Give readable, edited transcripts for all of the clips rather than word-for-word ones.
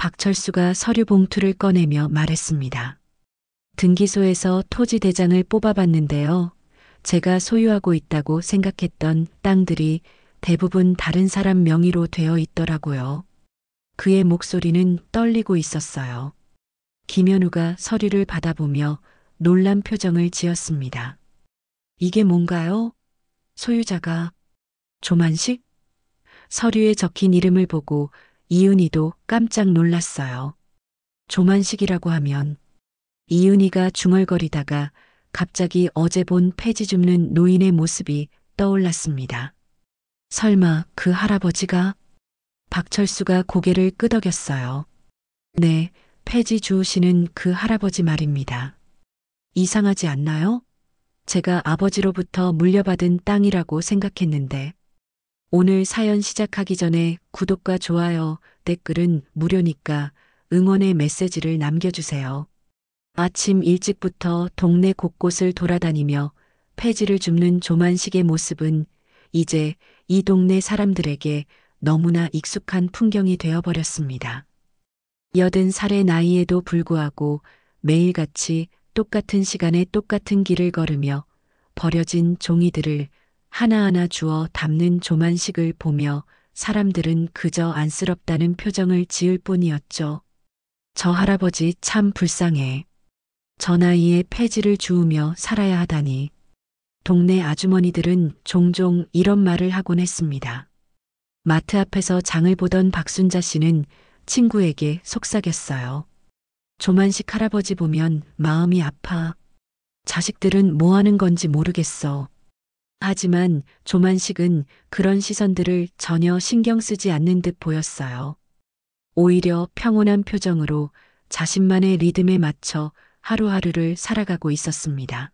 박철수가 서류 봉투를 꺼내며 말했습니다. 등기소에서 토지 대장을 뽑아봤는데요. 제가 소유하고 있다고 생각했던 땅들이 대부분 다른 사람 명의로 되어 있더라고요. 그의 목소리는 떨리고 있었어요. 김현우가 서류를 받아보며 놀란 표정을 지었습니다. 이게 뭔가요? 소유자가 조만식? 서류에 적힌 이름을 보고 이은희도 깜짝 놀랐어요. 조만식이라고 하면 이은희가 중얼거리다가 갑자기 어제 본 폐지 줍는 노인의 모습이 떠올랐습니다. 설마 그 할아버지가? 박철수가 고개를 끄덕였어요. 네, 폐지 주우시는 그 할아버지 말입니다. 이상하지 않나요? 제가 아버지로부터 물려받은 땅이라고 생각했는데 오늘 사연 시작하기 전에 구독과 좋아요, 댓글은 무료니까 응원의 메시지를 남겨주세요. 아침 일찍부터 동네 곳곳을 돌아다니며 폐지를 줍는 조만식의 모습은 이제 이 동네 사람들에게 너무나 익숙한 풍경이 되어버렸습니다. 80살의 나이에도 불구하고 매일같이 똑같은 시간에 똑같은 길을 걸으며 버려진 종이들을 하나하나 주워 담는 조만식을 보며 사람들은 그저 안쓰럽다는 표정을 지을 뿐이었죠. 저 할아버지 참 불쌍해. 저 나이에 폐지를 주우며 살아야 하다니. 동네 아주머니들은 종종 이런 말을 하곤 했습니다. 마트 앞에서 장을 보던 박순자 씨는 친구에게 속삭였어요. 조만식 할아버지 보면 마음이 아파. 자식들은 뭐 하는 건지 모르겠어. 하지만 조만식은 그런 시선들을 전혀 신경 쓰지 않는 듯 보였어요. 오히려 평온한 표정으로 자신만의 리듬에 맞춰 하루하루를 살아가고 있었습니다.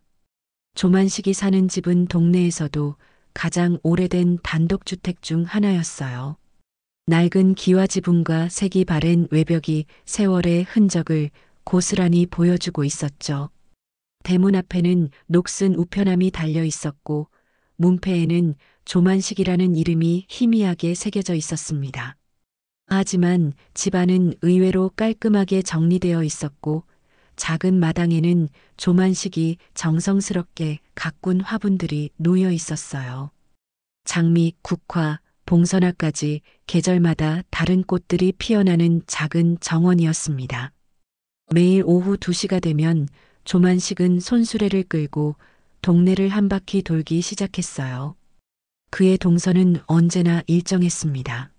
조만식이 사는 집은 동네에서도 가장 오래된 단독주택 중 하나였어요. 낡은 기와 지붕과 색이 바랜 외벽이 세월의 흔적을 고스란히 보여주고 있었죠. 대문 앞에는 녹슨 우편함이 달려 있었고 문패에는 조만식이라는 이름이 희미하게 새겨져 있었습니다. 하지만 집안은 의외로 깔끔하게 정리되어 있었고 작은 마당에는 조만식이 정성스럽게 가꾼 화분들이 놓여 있었어요. 장미, 국화, 봉선화까지 계절마다 다른 꽃들이 피어나는 작은 정원이었습니다. 매일 오후 2시가 되면 조만식은 손수레를 끌고 동네를 한 바퀴 돌기 시작했어요. 그의 동선은 언제나 일정했습니다.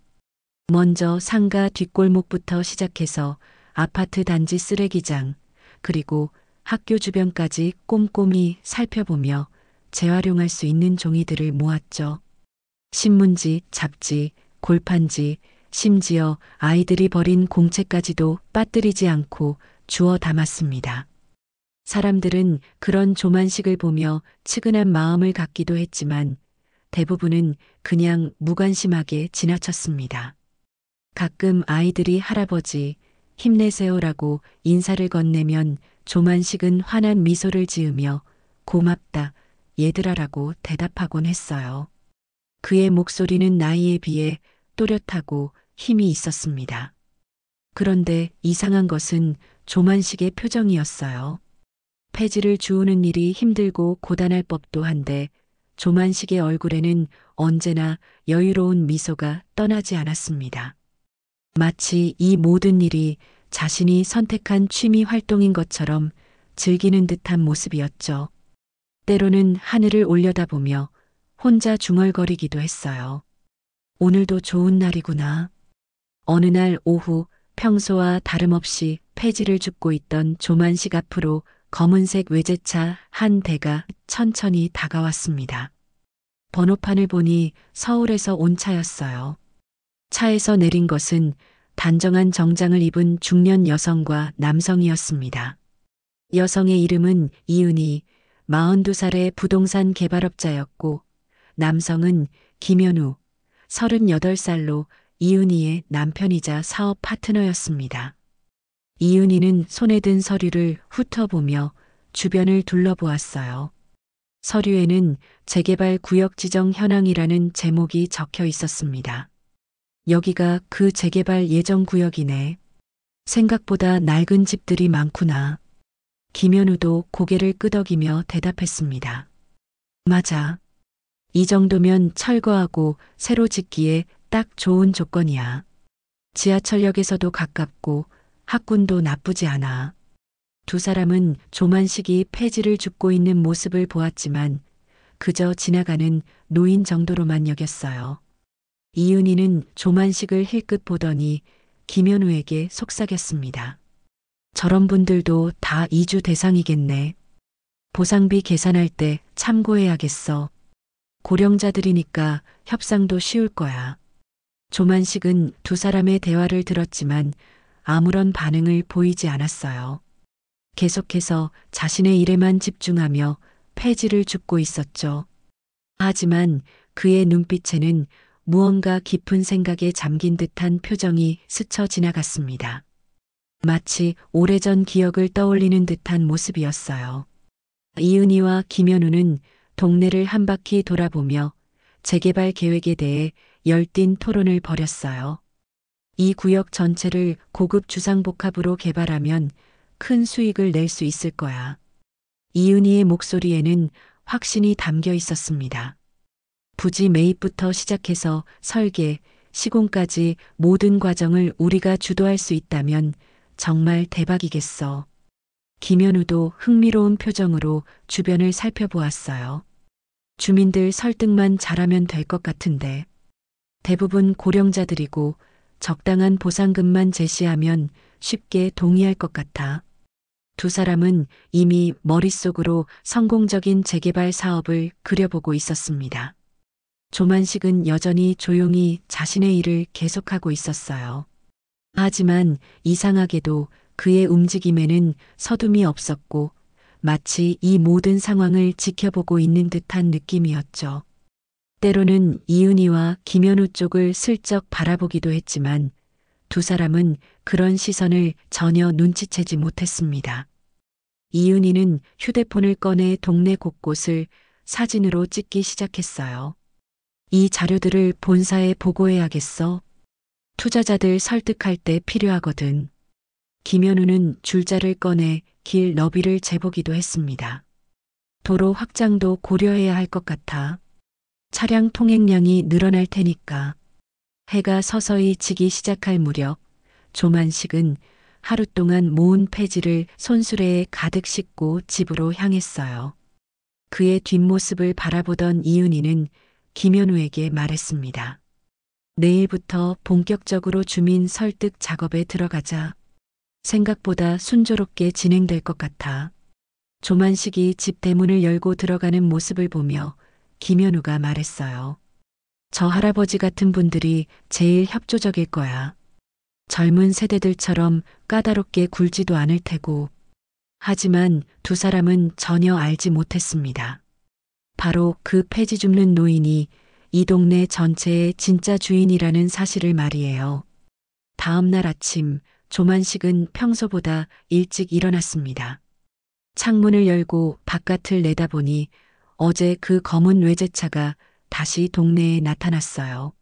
먼저 상가 뒷골목부터 시작해서 아파트 단지 쓰레기장, 그리고 학교 주변까지 꼼꼼히 살펴보며 재활용할 수 있는 종이들을 모았죠. 신문지, 잡지, 골판지, 심지어 아이들이 버린 공책까지도 빠뜨리지 않고 주워 담았습니다. 사람들은 그런 조만식을 보며 측은한 마음을 갖기도 했지만 대부분은 그냥 무관심하게 지나쳤습니다. 가끔 아이들이 할아버지, 힘내세요라고 인사를 건네면 조만식은 환한 미소를 지으며 고맙다, 얘들아라고 대답하곤 했어요. 그의 목소리는 나이에 비해 또렷하고 힘이 있었습니다. 그런데 이상한 것은 조만식의 표정이었어요. 폐지를 주우는 일이 힘들고 고단할 법도 한데 조만식의 얼굴에는 언제나 여유로운 미소가 떠나지 않았습니다. 마치 이 모든 일이 자신이 선택한 취미 활동인 것처럼 즐기는 듯한 모습이었죠. 때로는 하늘을 올려다보며 혼자 중얼거리기도 했어요. 오늘도 좋은 날이구나. 어느 날 오후 평소와 다름없이 폐지를 줍고 있던 조만식 앞으로 검은색 외제차 한 대가 천천히 다가왔습니다. 번호판을 보니 서울에서 온 차였어요. 차에서 내린 것은 단정한 정장을 입은 중년 여성과 남성이었습니다. 여성의 이름은 이은희, 42살의 부동산 개발업자였고 남성은 김현우, 38살로 이은희의 남편이자 사업 파트너였습니다. 이은희는 손에 든 서류를 훑어보며 주변을 둘러보았어요. 서류에는 재개발 구역 지정 현황이라는 제목이 적혀 있었습니다. 여기가 그 재개발 예정 구역이네. 생각보다 낡은 집들이 많구나. 김현우도 고개를 끄덕이며 대답했습니다. 맞아. 이 정도면 철거하고 새로 짓기에 딱 좋은 조건이야. 지하철역에서도 가깝고 학군도 나쁘지 않아. 두 사람은 조만식이 폐지를 줍고 있는 모습을 보았지만 그저 지나가는 노인 정도로만 여겼어요. 이은희는 조만식을 힐끗 보더니 김현우에게 속삭였습니다. 저런 분들도 다 이주 대상이겠네. 보상비 계산할 때 참고해야겠어. 고령자들이니까 협상도 쉬울 거야. 조만식은 두 사람의 대화를 들었지만 아무런 반응을 보이지 않았어요. 계속해서 자신의 일에만 집중하며 폐지를 줍고 있었죠. 하지만 그의 눈빛에는 무언가 깊은 생각에 잠긴 듯한 표정이 스쳐 지나갔습니다. 마치 오래전 기억을 떠올리는 듯한 모습이었어요. 이은희와 김현우는 동네를 한 바퀴 돌아보며 재개발 계획에 대해 열띤 토론을 벌였어요. 이 구역 전체를 고급 주상복합으로 개발하면 큰 수익을 낼 수 있을 거야. 이은희의 목소리에는 확신이 담겨 있었습니다. 부지 매입부터 시작해서 설계, 시공까지 모든 과정을 우리가 주도할 수 있다면 정말 대박이겠어. 김현우도 흥미로운 표정으로 주변을 살펴보았어요. 주민들 설득만 잘하면 될 것 같은데. 대부분 고령자들이고 적당한 보상금만 제시하면 쉽게 동의할 것 같아. 두 사람은 이미 머릿속으로 성공적인 재개발 사업을 그려보고 있었습니다. 조만식은 여전히 조용히 자신의 일을 계속하고 있었어요. 하지만 이상하게도 그의 움직임에는 서둠이 없었고 마치 이 모든 상황을 지켜보고 있는 듯한 느낌이었죠. 때로는 이은희와 김현우 쪽을 슬쩍 바라보기도 했지만 두 사람은 그런 시선을 전혀 눈치채지 못했습니다. 이은희는 휴대폰을 꺼내 동네 곳곳을 사진으로 찍기 시작했어요. 이 자료들을 본사에 보고해야겠어. 투자자들 설득할 때 필요하거든. 김현우는 줄자를 꺼내 길 너비를 재보기도 했습니다. 도로 확장도 고려해야 할 것 같아. 차량 통행량이 늘어날 테니까. 해가 서서히 지기 시작할 무렵 조만식은 하루 동안 모은 폐지를 손수레에 가득 싣고 집으로 향했어요. 그의 뒷모습을 바라보던 이은희는 김현우에게 말했습니다. 내일부터 본격적으로 주민 설득 작업에 들어가자. 생각보다 순조롭게 진행될 것 같아. 조만식이 집 대문을 열고 들어가는 모습을 보며 김현우가 말했어요. 저 할아버지 같은 분들이 제일 협조적일 거야. 젊은 세대들처럼 까다롭게 굴지도 않을 테고. 하지만 두 사람은 전혀 알지 못했습니다. 바로 그 폐지 줍는 노인이 이 동네 전체의 진짜 주인이라는 사실을 말이에요. 다음 날 아침 조만식은 평소보다 일찍 일어났습니다. 창문을 열고 바깥을 내다보니 어제 그 검은 외제차가 다시 동네에 나타났어요.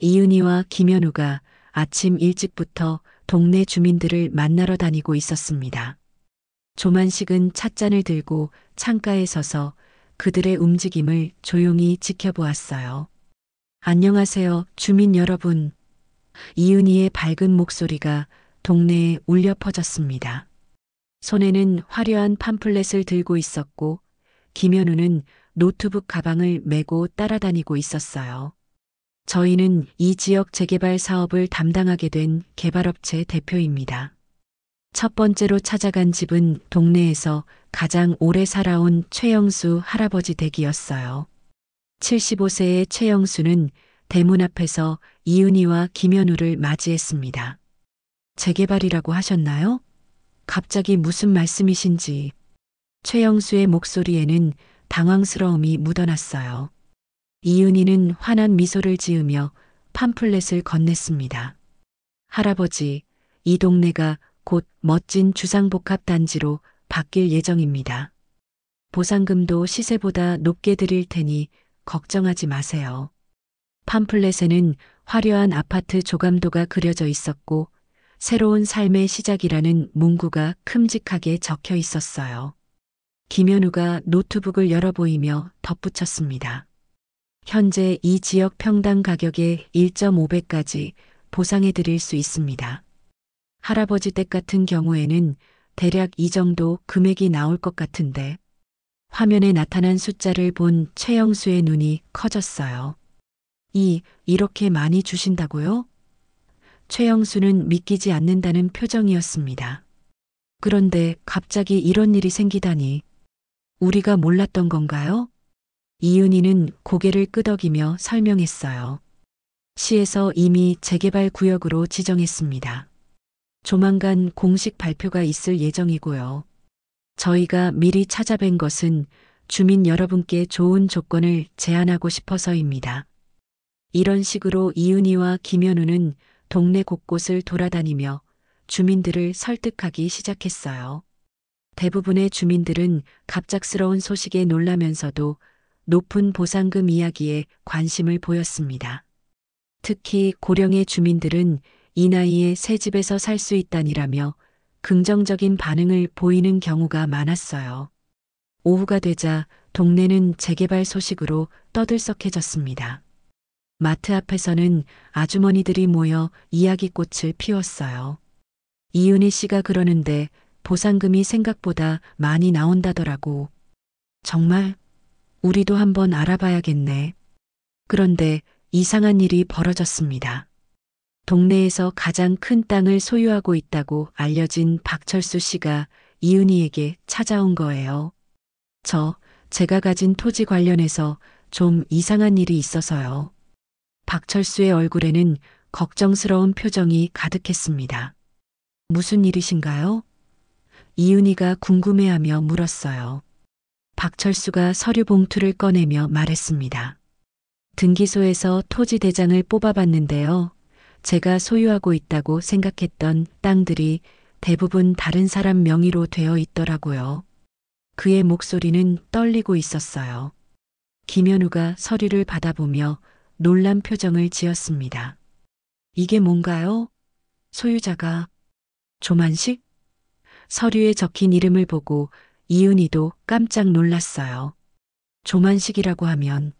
이은희와 김현우가 아침 일찍부터 동네 주민들을 만나러 다니고 있었습니다. 조만식은 찻잔을 들고 창가에 서서 그들의 움직임을 조용히 지켜보았어요. 안녕하세요, 주민 여러분. 이은희의 밝은 목소리가 동네에 울려 퍼졌습니다. 손에는 화려한 팜플렛을 들고 있었고 김현우는 노트북 가방을 메고 따라다니고 있었어요. 저희는 이 지역 재개발 사업을 담당하게 된 개발업체 대표입니다. 첫 번째로 찾아간 집은 동네에서 가장 오래 살아온 최영수 할아버지 댁이었어요. 75세의 최영수는 대문 앞에서 이은희와 김현우를 맞이했습니다. 재개발이라고 하셨나요? 갑자기 무슨 말씀이신지. 최영수의 목소리에는 당황스러움이 묻어났어요. 이은희는 환한 미소를 지으며 팜플렛을 건넸습니다. 할아버지, 이 동네가 곧 멋진 주상복합 단지로 바뀔 예정입니다. 보상금도 시세보다 높게 드릴 테니 걱정하지 마세요. 팜플렛에는 화려한 아파트 조감도가 그려져 있었고 새로운 삶의 시작이라는 문구가 큼직하게 적혀 있었어요. 김현우가 노트북을 열어 보이며 덧붙였습니다. 현재 이 지역 평당 가격의 1.5배까지 보상해 드릴 수 있습니다. 할아버지 댁 같은 경우에는 대략 이 정도 금액이 나올 것 같은데 화면에 나타난 숫자를 본 최영수의 눈이 커졌어요. 이렇게 많이 주신다고요? 최영수는 믿기지 않는다는 표정이었습니다. 그런데 갑자기 이런 일이 생기다니 우리가 몰랐던 건가요? 이은희는 고개를 끄덕이며 설명했어요. 시에서 이미 재개발 구역으로 지정했습니다. 조만간 공식 발표가 있을 예정이고요. 저희가 미리 찾아뵌 것은 주민 여러분께 좋은 조건을 제안하고 싶어서입니다. 이런 식으로 이은희와 김현우는 동네 곳곳을 돌아다니며 주민들을 설득하기 시작했어요. 대부분의 주민들은 갑작스러운 소식에 놀라면서도 높은 보상금 이야기에 관심을 보였습니다. 특히 고령의 주민들은 이 나이에 새 집에서 살 수 있다니라며 긍정적인 반응을 보이는 경우가 많았어요. 오후가 되자 동네는 재개발 소식으로 떠들썩해졌습니다. 마트 앞에서는 아주머니들이 모여 이야기꽃을 피웠어요. 이은희 씨가 그러는데 보상금이 생각보다 많이 나온다더라고. 정말? 우리도 한번 알아봐야겠네. 그런데 이상한 일이 벌어졌습니다. 동네에서 가장 큰 땅을 소유하고 있다고 알려진 박철수 씨가 이은희에게 찾아온 거예요. 제가 가진 토지 관련해서 좀 이상한 일이 있어서요. 박철수의 얼굴에는 걱정스러운 표정이 가득했습니다. 무슨 일이신가요? 이은희가 궁금해하며 물었어요. 박철수가 서류 봉투를 꺼내며 말했습니다. 등기소에서 토지 대장을 뽑아봤는데요. 제가 소유하고 있다고 생각했던 땅들이 대부분 다른 사람 명의로 되어 있더라고요. 그의 목소리는 떨리고 있었어요. 김현우가 서류를 받아보며 놀란 표정을 지었습니다. 이게 뭔가요? 소유자가 조만식? 서류에 적힌 이름을 보고 이은희도 깜짝 놀랐어요. 조만식이라고 하면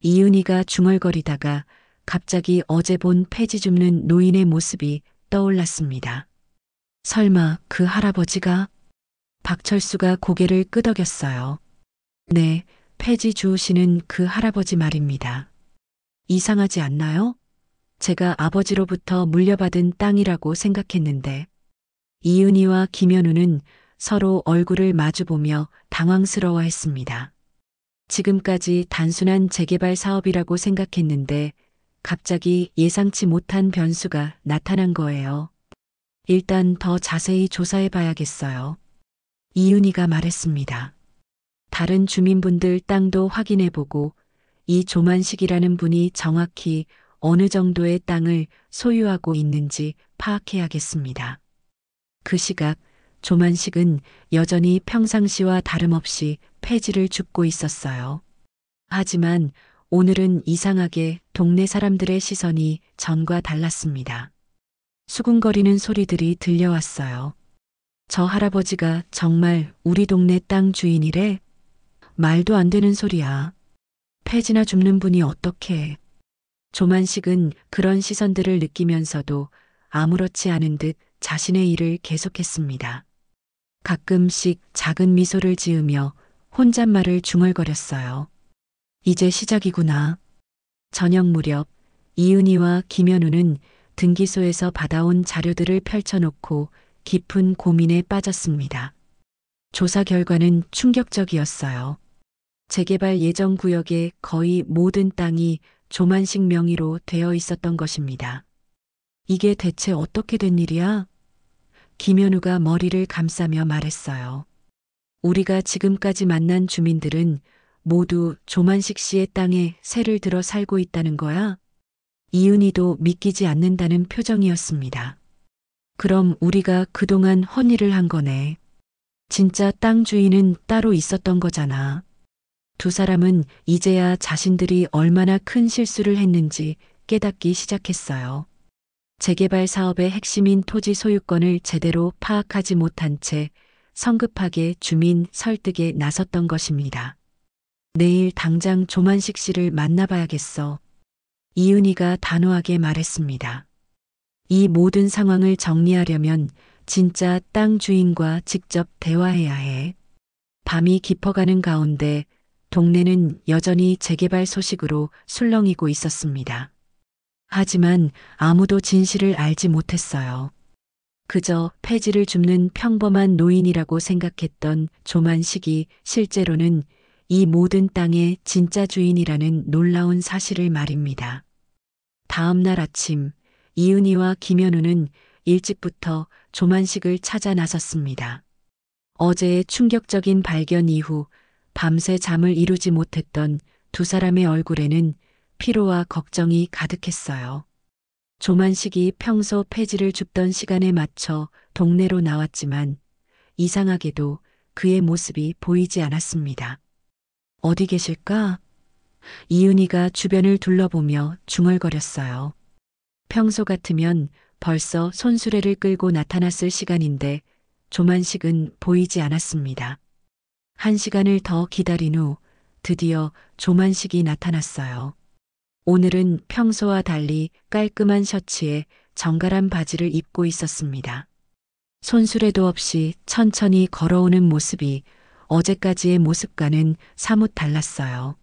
이은희가 중얼거리다가 갑자기 어제 본 폐지 줍는 노인의 모습이 떠올랐습니다. 설마 그 할아버지가? 박철수가 고개를 끄덕였어요. 네, 폐지 주우시는 그 할아버지 말입니다. 이상하지 않나요? 제가 아버지로부터 물려받은 땅이라고 생각했는데. 이은희와 김현우는 서로 얼굴을 마주보며 당황스러워했습니다. 지금까지 단순한 재개발 사업이라고 생각했는데 갑자기 예상치 못한 변수가 나타난 거예요. 일단 더 자세히 조사해 봐야겠어요. 이은희가 말했습니다. 다른 주민분들 땅도 확인해 보고 이 조만식이라는 분이 정확히 어느 정도의 땅을 소유하고 있는지 파악해야겠습니다. 그 시각 조만식은 여전히 평상시와 다름없이 폐지를 줍고 있었어요. 하지만 오늘은 이상하게 동네 사람들의 시선이 전과 달랐습니다. 수군거리는 소리들이 들려왔어요. 저 할아버지가 정말 우리 동네 땅 주인이래? 말도 안 되는 소리야. 폐지나 줍는 분이 어떻게? 조만식은 그런 시선들을 느끼면서도 아무렇지 않은 듯 자신의 일을 계속했습니다. 가끔씩 작은 미소를 지으며 혼잣말을 중얼거렸어요. 이제 시작이구나. 저녁 무렵 이은희와 김현우는 등기소에서 받아온 자료들을 펼쳐놓고 깊은 고민에 빠졌습니다. 조사 결과는 충격적이었어요. 재개발 예정 구역의 거의 모든 땅이 조만식 명의로 되어 있었던 것입니다. 이게 대체 어떻게 된 일이야? 김현우가 머리를 감싸며 말했어요. 우리가 지금까지 만난 주민들은 모두 조만식 씨의 땅에 새를 들어 살고 있다는 거야? 이은희도 믿기지 않는다는 표정이었습니다. 그럼 우리가 그동안 헛일을 한 거네. 진짜 땅 주인은 따로 있었던 거잖아. 두 사람은 이제야 자신들이 얼마나 큰 실수를 했는지 깨닫기 시작했어요. 재개발 사업의 핵심인 토지 소유권을 제대로 파악하지 못한 채 성급하게 주민 설득에 나섰던 것입니다. 내일 당장 조만식 씨를 만나봐야겠어. 이은희가 단호하게 말했습니다. 이 모든 상황을 정리하려면 진짜 땅 주인과 직접 대화해야 해. 밤이 깊어가는 가운데 동네는 여전히 재개발 소식으로 술렁이고 있었습니다. 하지만 아무도 진실을 알지 못했어요. 그저 폐지를 줍는 평범한 노인이라고 생각했던 조만식이 실제로는 이 모든 땅의 진짜 주인이라는 놀라운 사실을 말입니다. 다음 날 아침, 이은희와 김현우는 일찍부터 조만식을 찾아 나섰습니다. 어제의 충격적인 발견 이후 밤새 잠을 이루지 못했던 두 사람의 얼굴에는 피로와 걱정이 가득했어요. 조만식이 평소 폐지를 줍던 시간에 맞춰 동네로 나왔지만 이상하게도 그의 모습이 보이지 않았습니다. 어디 계실까? 이은희가 주변을 둘러보며 중얼거렸어요. 평소 같으면 벌써 손수레를 끌고 나타났을 시간인데 조만식은 보이지 않았습니다. 1시간을 더 기다린 후 드디어 조만식이 나타났어요. 오늘은 평소와 달리 깔끔한 셔츠에 정갈한 바지를 입고 있었습니다. 손수레도 없이 천천히 걸어오는 모습이 어제까지의 모습과는 사뭇 달랐어요.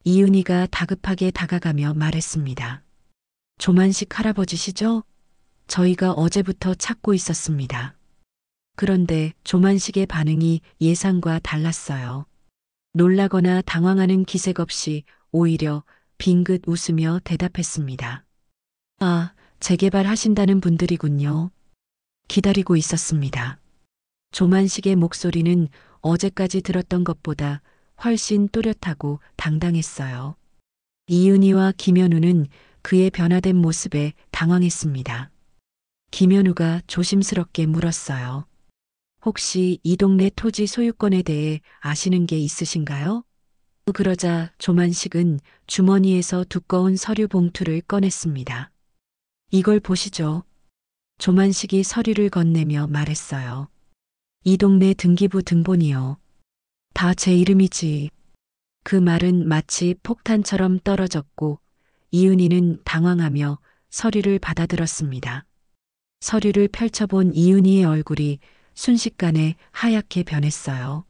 이은희가 다급하게 다가가며 말했습니다. 조만식 할아버지시죠? 저희가 어제부터 찾고 있었습니다. 그런데 조만식의 반응이 예상과 달랐어요. 놀라거나 당황하는 기색 없이 오히려 빙긋 웃으며 대답했습니다. 아, 재개발하신다는 분들이군요. 기다리고 있었습니다. 조만식의 목소리는 어제까지 들었던 것보다 훨씬 또렷하고 당당했어요. 이은희와 김현우는 그의 변화된 모습에 당황했습니다. 김현우가 조심스럽게 물었어요. 혹시 이 동네 토지 소유권에 대해 아시는 게 있으신가요? 그러자 조만식은 주머니에서 두꺼운 서류 봉투를 꺼냈습니다. 이걸 보시죠. 조만식이 서류를 건네며 말했어요. 이 동네 등기부 등본이요. 다 제 이름이지. 그 말은 마치 폭탄처럼 떨어졌고 이은희는 당황하며 서류를 받아들었습니다. 서류를 펼쳐본 이은희의 얼굴이 순식간에 하얗게 변했어요.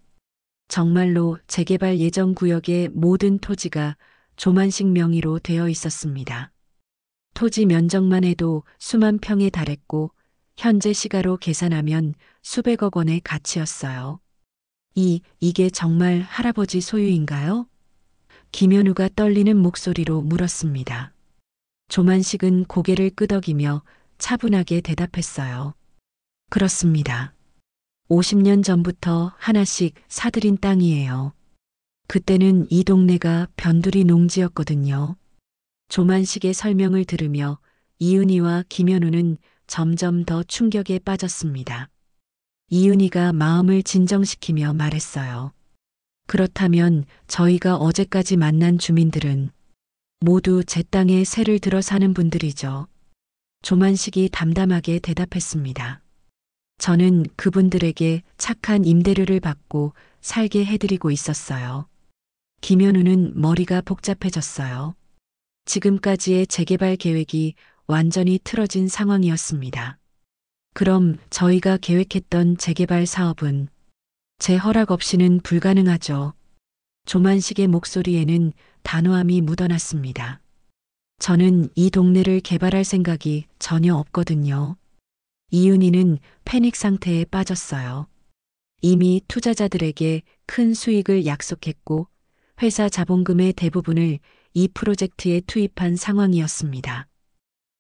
정말로 재개발 예정 구역의 모든 토지가 조만식 명의로 되어 있었습니다. 토지 면적만 해도 수만 평에 달했고 현재 시가로 계산하면 수백억 원의 가치였어요. 이게 정말 할아버지 소유인가요? 김현우가 떨리는 목소리로 물었습니다. 조만식은 고개를 끄덕이며 차분하게 대답했어요. 그렇습니다. 50년 전부터 하나씩 사들인 땅이에요. 그때는 이 동네가 변두리 농지였거든요. 조만식의 설명을 들으며 이은희와 김현우는 점점 더 충격에 빠졌습니다. 이은희가 마음을 진정시키며 말했어요. 그렇다면 저희가 어제까지 만난 주민들은 모두 제 땅에 새를 들어 사는 분들이죠. 조만식이 담담하게 대답했습니다. 저는 그분들에게 착한 임대료를 받고 살게 해드리고 있었어요. 김현우는 머리가 복잡해졌어요. 지금까지의 재개발 계획이 완전히 틀어진 상황이었습니다. 그럼 저희가 계획했던 재개발 사업은 제 허락 없이는 불가능하죠. 조만식의 목소리에는 단호함이 묻어났습니다. 저는 이 동네를 개발할 생각이 전혀 없거든요. 이은희는 패닉 상태에 빠졌어요. 이미 투자자들에게 큰 수익을 약속했고 회사 자본금의 대부분을 이 프로젝트에 투입한 상황이었습니다.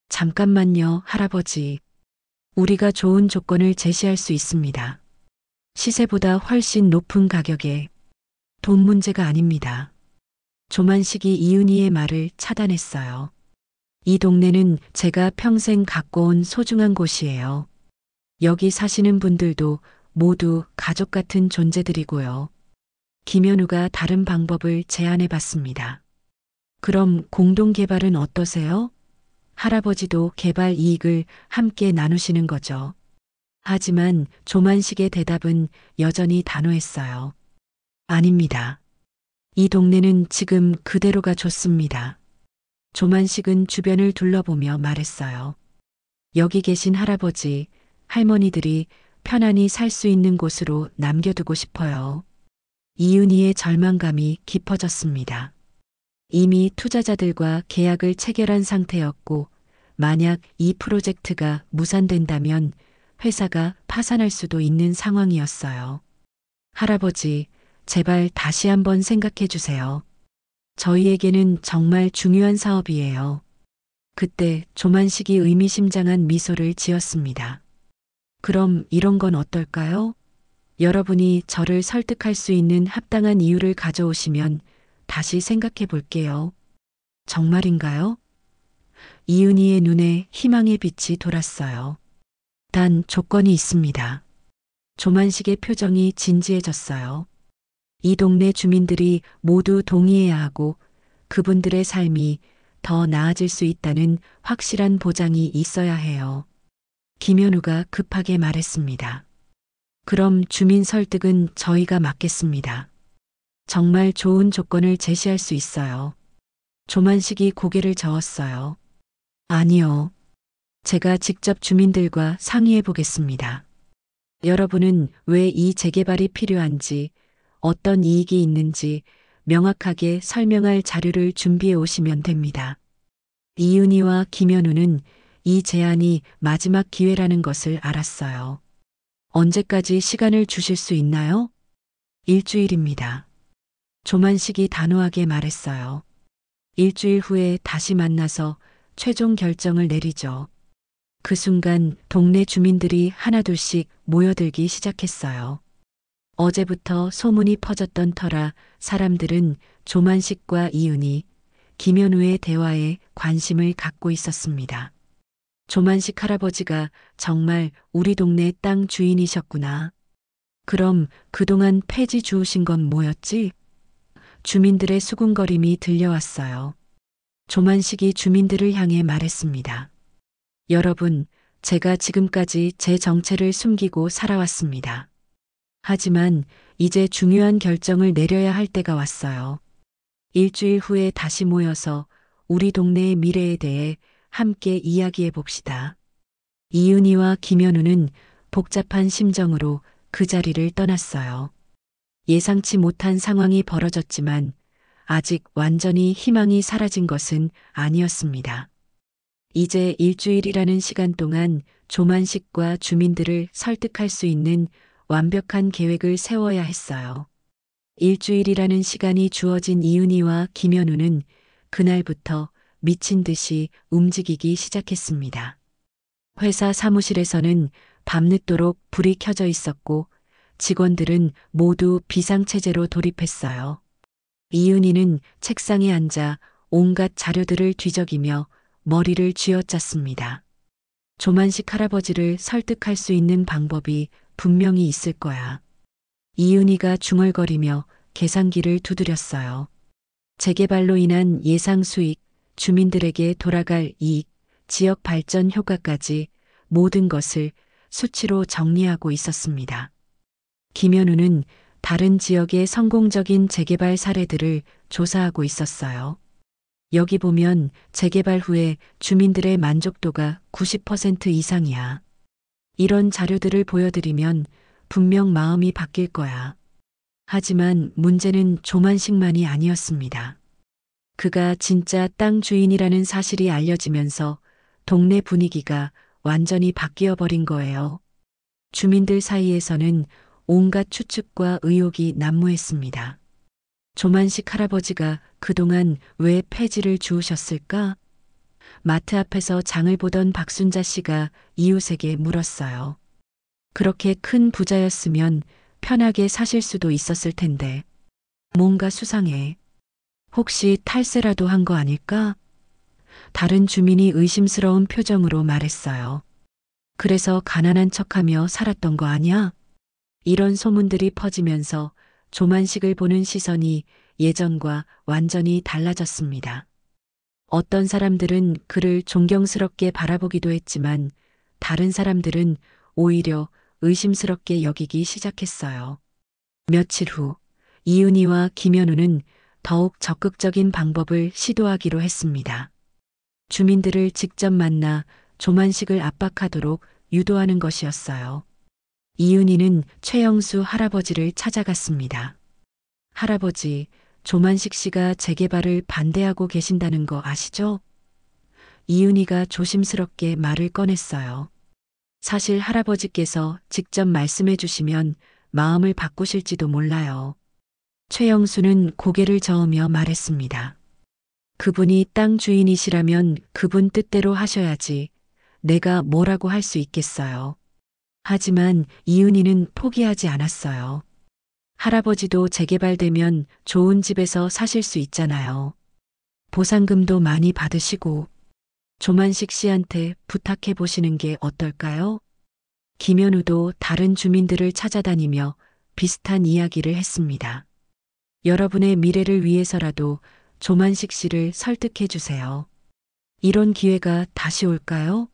잠깐만요, 할아버지. 우리가 좋은 조건을 제시할 수 있습니다. 시세보다 훨씬 높은 가격에. 돈 문제가 아닙니다. 조만식이 이은희의 말을 차단했어요. 이 동네는 제가 평생 갖고 온 소중한 곳이에요. 여기 사시는 분들도 모두 가족 같은 존재들이고요. 김현우가 다른 방법을 제안해 봤습니다. 그럼 공동개발은 어떠세요? 할아버지도 개발 이익을 함께 나누시는 거죠. 하지만 조만식의 대답은 여전히 단호했어요. 아닙니다. 이 동네는 지금 그대로가 좋습니다. 조만식은 주변을 둘러보며 말했어요. 여기 계신 할아버지, 할머니들이 편안히 살 수 있는 곳으로 남겨두고 싶어요. 이은희의 절망감이 깊어졌습니다. 이미 투자자들과 계약을 체결한 상태였고, 만약 이 프로젝트가 무산된다면 회사가 파산할 수도 있는 상황이었어요. 할아버지, 제발 다시 한번 생각해 주세요. 저희에게는 정말 중요한 사업이에요. 그때 조만식이 의미심장한 미소를 지었습니다. 그럼 이런 건 어떨까요? 여러분이 저를 설득할 수 있는 합당한 이유를 가져오시면 다시 생각해 볼게요. 정말인가요? 이은희의 눈에 희망의 빛이 돌았어요. 단 조건이 있습니다. 조만식의 표정이 진지해졌어요. 이 동네 주민들이 모두 동의해야 하고 그분들의 삶이 더 나아질 수 있다는 확실한 보장이 있어야 해요. 김현우가 급하게 말했습니다. 그럼 주민 설득은 저희가 맡겠습니다. 정말 좋은 조건을 제시할 수 있어요. 조만식이 고개를 저었어요. 아니요. 제가 직접 주민들과 상의해 보겠습니다. 여러분은 왜 이 재개발이 필요한지, 어떤 이익이 있는지 명확하게 설명할 자료를 준비해 오시면 됩니다. 이은희와 김현우는 이 제안이 마지막 기회라는 것을 알았어요. 언제까지 시간을 주실 수 있나요? 일주일입니다. 조만식이 단호하게 말했어요. 일주일 후에 다시 만나서 최종 결정을 내리죠. 그 순간 동네 주민들이 하나둘씩 모여들기 시작했어요. 어제부터 소문이 퍼졌던 터라 사람들은 조만식과 이은희, 김현우의 대화에 관심을 갖고 있었습니다. 조만식 할아버지가 정말 우리 동네 땅 주인이셨구나. 그럼 그동안 폐지 주우신 건 뭐였지? 주민들의 수군거림이 들려왔어요. 조만식이 주민들을 향해 말했습니다. 여러분, 제가 지금까지 제 정체를 숨기고 살아왔습니다. 하지만 이제 중요한 결정을 내려야 할 때가 왔어요. 일주일 후에 다시 모여서 우리 동네의 미래에 대해 함께 이야기해 봅시다. 이은희와 김현우는 복잡한 심정으로 그 자리를 떠났어요. 예상치 못한 상황이 벌어졌지만 아직 완전히 희망이 사라진 것은 아니었습니다. 이제 일주일이라는 시간 동안 조만식과 주민들을 설득할 수 있는 완벽한 계획을 세워야 했어요. 일주일이라는 시간이 주어진 이은희와 김현우는 그날부터 미친 듯이 움직이기 시작했습니다. 회사 사무실에서는 밤늦도록 불이 켜져 있었고 직원들은 모두 비상체제로 돌입했어요. 이은희는 책상에 앉아 온갖 자료들을 뒤적이며 머리를 쥐어짰습니다. 조만식 할아버지를 설득할 수 있는 방법이 분명히 있을 거야. 이은희가 중얼거리며 계산기를 두드렸어요. 재개발로 인한 예상 수익, 주민들에게 돌아갈 이익, 지역 발전 효과까지 모든 것을 수치로 정리하고 있었습니다. 김현우는 다른 지역의 성공적인 재개발 사례들을 조사하고 있었어요. 여기 보면 재개발 후에 주민들의 만족도가 90% 이상이야. 이런 자료들을 보여드리면 분명 마음이 바뀔 거야. 하지만 문제는 조만식만이 아니었습니다. 그가 진짜 땅 주인이라는 사실이 알려지면서 동네 분위기가 완전히 바뀌어 버린 거예요. 주민들 사이에서는 온갖 추측과 의혹이 난무했습니다. 조만식 할아버지가 그동안 왜 폐지를 주우셨을까? 마트 앞에서 장을 보던 박순자 씨가 이웃에게 물었어요. 그렇게 큰 부자였으면 편하게 사실 수도 있었을 텐데. 뭔가 수상해. 혹시 탈세라도 한 거 아닐까? 다른 주민이 의심스러운 표정으로 말했어요. 그래서 가난한 척하며 살았던 거 아니야? 이런 소문들이 퍼지면서 조만식을 보는 시선이 예전과 완전히 달라졌습니다. 어떤 사람들은 그를 존경스럽게 바라보기도 했지만 다른 사람들은 오히려 의심스럽게 여기기 시작했어요. 며칠 후 이은희와 김현우는 더욱 적극적인 방법을 시도하기로 했습니다. 주민들을 직접 만나 조만식을 압박하도록 유도하는 것이었어요. 이은희는 최영수 할아버지를 찾아갔습니다. 할아버지, 조만식 씨가 재개발을 반대하고 계신다는 거 아시죠? 이은희가 조심스럽게 말을 꺼냈어요. 사실 할아버지께서 직접 말씀해 주시면 마음을 바꾸실지도 몰라요. 최영수는 고개를 저으며 말했습니다. 그분이 땅 주인이시라면 그분 뜻대로 하셔야지 내가 뭐라고 할 수 있겠어요. 하지만 이은희는 포기하지 않았어요. 할아버지도 재개발되면 좋은 집에서 사실 수 있잖아요. 보상금도 많이 받으시고 조만식 씨한테 부탁해 보시는 게 어떨까요? 김현우도 다른 주민들을 찾아다니며 비슷한 이야기를 했습니다. 여러분의 미래를 위해서라도 조만식 씨를 설득해 주세요. 이런 기회가 다시 올까요?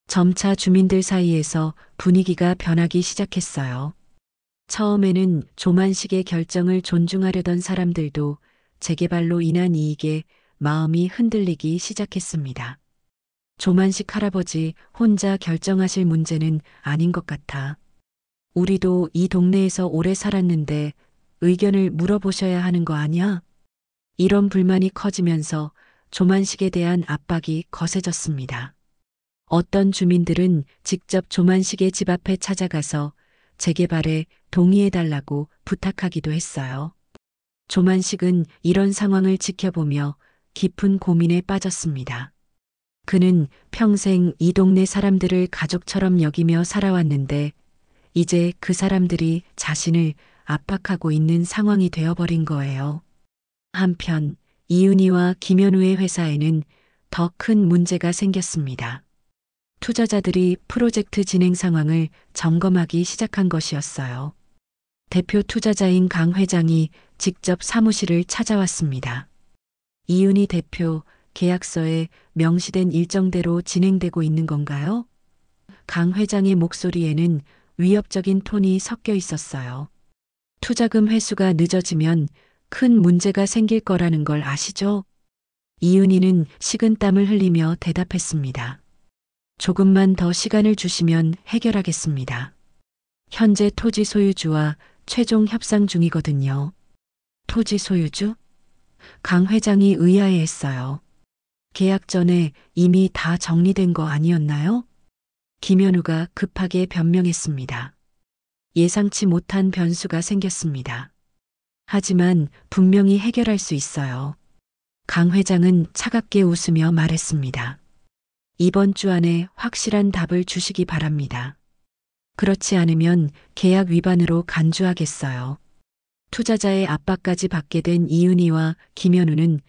점차 주민들 사이에서 분위기가 변하기 시작했어요. 처음에는 조만식의 결정을 존중하려던 사람들도 재개발로 인한 이익에 마음이 흔들리기 시작했습니다. 조만식 할아버지 혼자 결정하실 문제는 아닌 것 같아. 우리도 이 동네에서 오래 살았는데 의견을 물어보셔야 하는 거 아니야? 이런 불만이 커지면서 조만식에 대한 압박이 거세졌습니다. 어떤 주민들은 직접 조만식의 집 앞에 찾아가서 재개발에 동의해달라고 부탁하기도 했어요. 조만식은 이런 상황을 지켜보며 깊은 고민에 빠졌습니다. 그는 평생 이 동네 사람들을 가족처럼 여기며 살아왔는데 이제 그 사람들이 자신을 압박하고 있는 상황이 되어버린 거예요. 한편 이은희와 김현우의 회사에는 더 큰 문제가 생겼습니다. 투자자들이 프로젝트 진행 상황을 점검하기 시작한 것이었어요. 대표 투자자인 강 회장이 직접 사무실을 찾아왔습니다. 이은희 대표, 계약서에 명시된 일정대로 진행되고 있는 건가요? 강 회장의 목소리에는 위협적인 톤이 섞여 있었어요. 투자금 회수가 늦어지면 큰 문제가 생길 거라는 걸 아시죠? 이은희는 식은땀을 흘리며 대답했습니다. 조금만 더 시간을 주시면 해결하겠습니다. 현재 토지 소유주와 최종 협상 중이거든요. 토지 소유주? 강 회장이 의아해했어요. 계약 전에 이미 다 정리된 거 아니었나요? 김현우가 급하게 변명했습니다. 예상치 못한 변수가 생겼습니다. 하지만 분명히 해결할 수 있어요. 강 회장은 차갑게 웃으며 말했습니다. 이번 주 안에 확실한 답을 주시기 바랍니다. 그렇지 않으면 계약 위반으로 간주하겠어요. 투자자의 압박까지 받게 된 이은희와 김현우는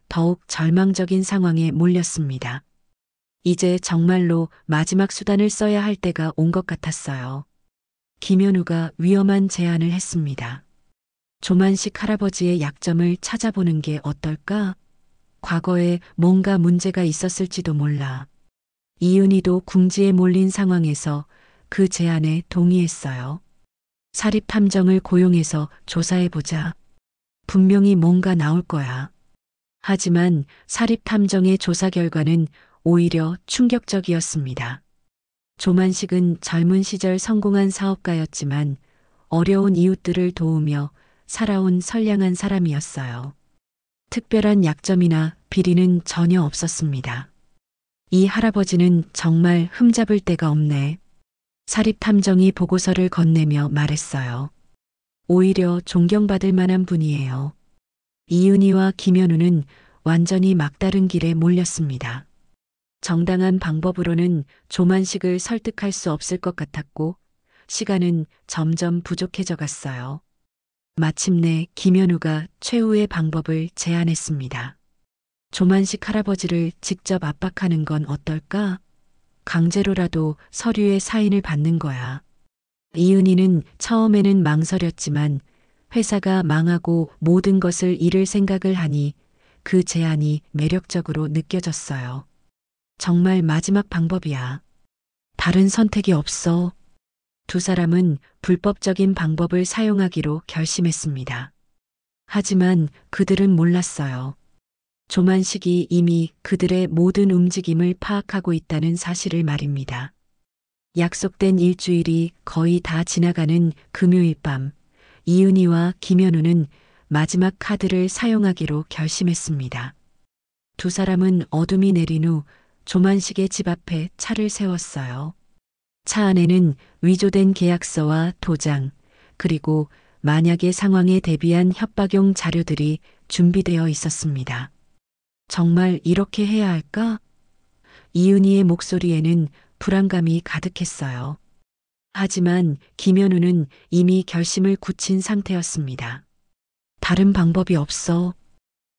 더욱 절망적인 상황에 몰렸습니다. 이제 정말로 마지막 수단을 써야 할 때가 온 것 같았어요. 김현우가 위험한 제안을 했습니다. 조만식 할아버지의 약점을 찾아보는 게 어떨까? 과거에 뭔가 문제가 있었을지도 몰라. 이은희도 궁지에 몰린 상황에서 그 제안에 동의했어요. 사립탐정을 고용해서 조사해보자. 분명히 뭔가 나올 거야. 하지만 사립탐정의 조사 결과는 오히려 충격적이었습니다. 조만식은 젊은 시절 성공한 사업가였지만 어려운 이웃들을 도우며 살아온 선량한 사람이었어요. 특별한 약점이나 비리는 전혀 없었습니다. 이 할아버지는 정말 흠잡을 데가 없네. 사립탐정이 보고서를 건네며 말했어요. 오히려 존경받을 만한 분이에요. 이은희와 김현우는 완전히 막다른 길에 몰렸습니다. 정당한 방법으로는 조만식을 설득할 수 없을 것 같았고 시간은 점점 부족해져 갔어요. 마침내 김현우가 최후의 방법을 제안했습니다. 조만식 할아버지를 직접 압박하는 건 어떨까? 강제로라도 서류에 사인을 받는 거야. 이은희는 처음에는 망설였지만 회사가 망하고 모든 것을 잃을 생각을 하니 그 제안이 매력적으로 느껴졌어요. 정말 마지막 방법이야. 다른 선택이 없어. 두 사람은 불법적인 방법을 사용하기로 결심했습니다. 하지만 그들은 몰랐어요. 조만식이 이미 그들의 모든 움직임을 파악하고 있다는 사실을 말입니다. 약속된 일주일이 거의 다 지나가는 금요일 밤, 이은희와 김현우는 마지막 카드를 사용하기로 결심했습니다. 두 사람은 어둠이 내린 후 조만식의 집 앞에 차를 세웠어요. 차 안에는 위조된 계약서와 도장, 그리고 만약의 상황에 대비한 협박용 자료들이 준비되어 있었습니다. 정말 이렇게 해야 할까? 이은희의 목소리에는 불안감이 가득했어요. 하지만 김현우는 이미 결심을 굳힌 상태였습니다. 다른 방법이 없어.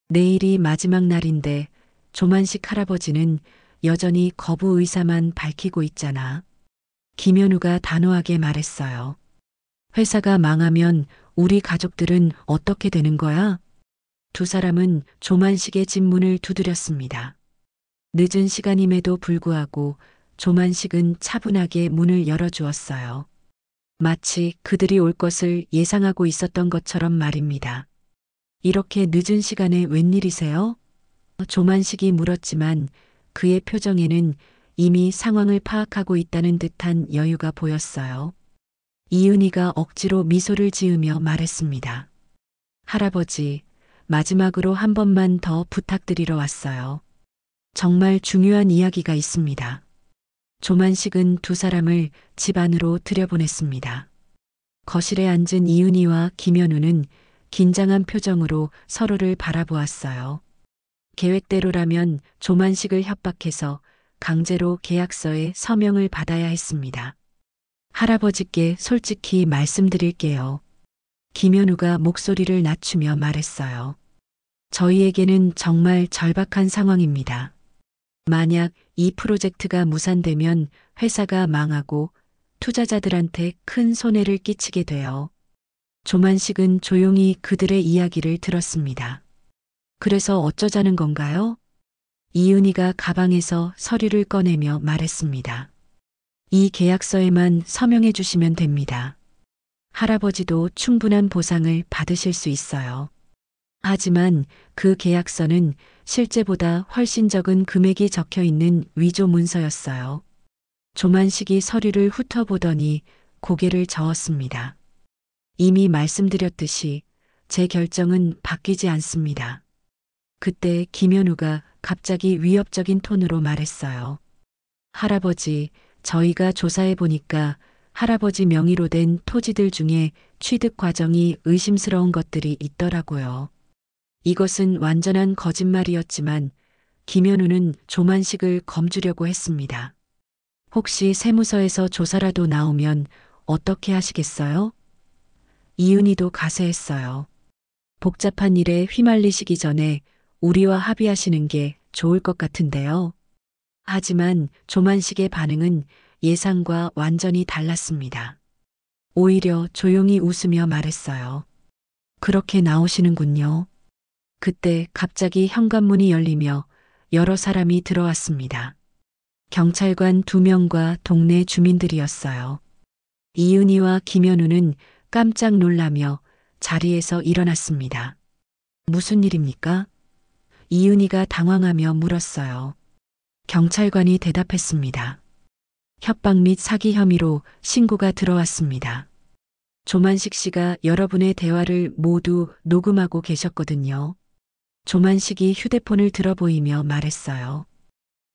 내일이 마지막 날인데 조만식 할아버지는 여전히 거부 의사만 밝히고 있잖아. 김현우가 단호하게 말했어요. 회사가 망하면 우리 가족들은 어떻게 되는 거야? 두 사람은 조만식의 집 문을 두드렸습니다. 늦은 시간임에도 불구하고 조만식은 차분하게 문을 열어주었어요. 마치 그들이 올 것을 예상하고 있었던 것처럼 말입니다. 이렇게 늦은 시간에 웬일이세요? 조만식이 물었지만 그의 표정에는 이미 상황을 파악하고 있다는 듯한 여유가 보였어요. 이은희가 억지로 미소를 지으며 말했습니다. 할아버지, 마지막으로 한 번만 더 부탁드리러 왔어요. 정말 중요한 이야기가 있습니다. 조만식은 두 사람을 집 안으로 들여보냈습니다. 거실에 앉은 이은희와 김현우는 긴장한 표정으로 서로를 바라보았어요. 계획대로라면 조만식을 협박해서 강제로 계약서에 서명을 받아야 했습니다. 할아버지께 솔직히 말씀드릴게요. 김현우가 목소리를 낮추며 말했어요. 저희에게는 정말 절박한 상황입니다. 만약 이 프로젝트가 무산되면 회사가 망하고 투자자들한테 큰 손해를 끼치게 돼요. 조만식은 조용히 그들의 이야기를 들었습니다. 그래서 어쩌자는 건가요? 이은희가 가방에서 서류를 꺼내며 말했습니다. 이 계약서에만 서명해 주시면 됩니다. 할아버지도 충분한 보상을 받으실 수 있어요. 하지만 그 계약서는 실제보다 훨씬 적은 금액이 적혀 있는 위조 문서였어요. 조만식이 서류를 훑어보더니 고개를 저었습니다. 이미 말씀드렸듯이 제 결정은 바뀌지 않습니다. 그때 김현우가 갑자기 위협적인 톤으로 말했어요. 할아버지, 저희가 조사해 보니까 할아버지 명의로 된 토지들 중에 취득 과정이 의심스러운 것들이 있더라고요. 이것은 완전한 거짓말이었지만 김현우는 조만식을 검주려고 했습니다. 혹시 세무서에서 조사라도 나오면 어떻게 하시겠어요? 이은희도 가세했어요. 복잡한 일에 휘말리시기 전에 우리와 합의하시는 게 좋을 것 같은데요. 하지만 조만식의 반응은 예상과 완전히 달랐습니다. 오히려 조용히 웃으며 말했어요. 그렇게 나오시는군요. 그때 갑자기 현관문이 열리며 여러 사람이 들어왔습니다. 경찰관 2명과 동네 주민들이었어요. 이은희와 김현우는 깜짝 놀라며 자리에서 일어났습니다. 무슨 일입니까? 이은희가 당황하며 물었어요. 경찰관이 대답했습니다. 협박 및 사기 혐의로 신고가 들어왔습니다. 조만식 씨가 여러분의 대화를 모두 녹음하고 계셨거든요. 조만식이 휴대폰을 들어 보이며 말했어요.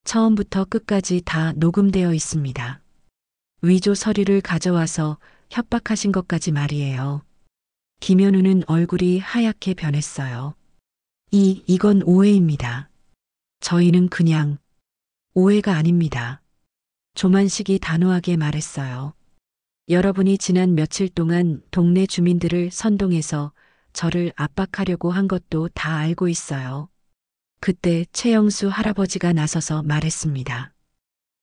처음부터 끝까지 다 녹음되어 있습니다. 위조 서류를 가져와서 협박하신 것까지 말이에요. 김현우는 얼굴이 하얗게 변했어요. 이건 오해입니다. 저희는 그냥 오해가 아닙니다. 조만식이 단호하게 말했어요. 여러분이 지난 며칠 동안 동네 주민들을 선동해서 저를 압박하려고 한 것도 다 알고 있어요. 그때 최영수 할아버지가 나서서 말했습니다.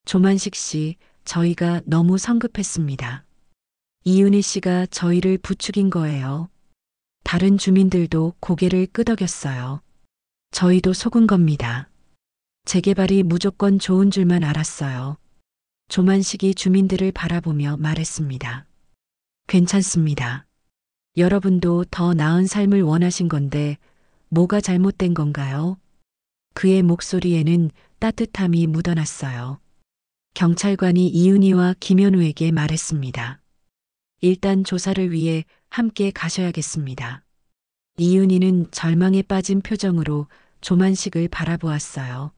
조만식 씨, 저희가 너무 성급했습니다. 이은희 씨가 저희를 부추긴 거예요. 다른 주민들도 고개를 끄덕였어요. 저희도 속은 겁니다. 재개발이 무조건 좋은 줄만 알았어요. 조만식이 주민들을 바라보며 말했습니다. 괜찮습니다. 여러분도 더 나은 삶을 원하신 건데 뭐가 잘못된 건가요? 그의 목소리에는 따뜻함이 묻어났어요. 경찰관이 이윤희와 김현우에게 말했습니다. 일단 조사를 위해 함께 가셔야겠습니다. 이윤희는 절망에 빠진 표정으로 조만식을 바라보았어요.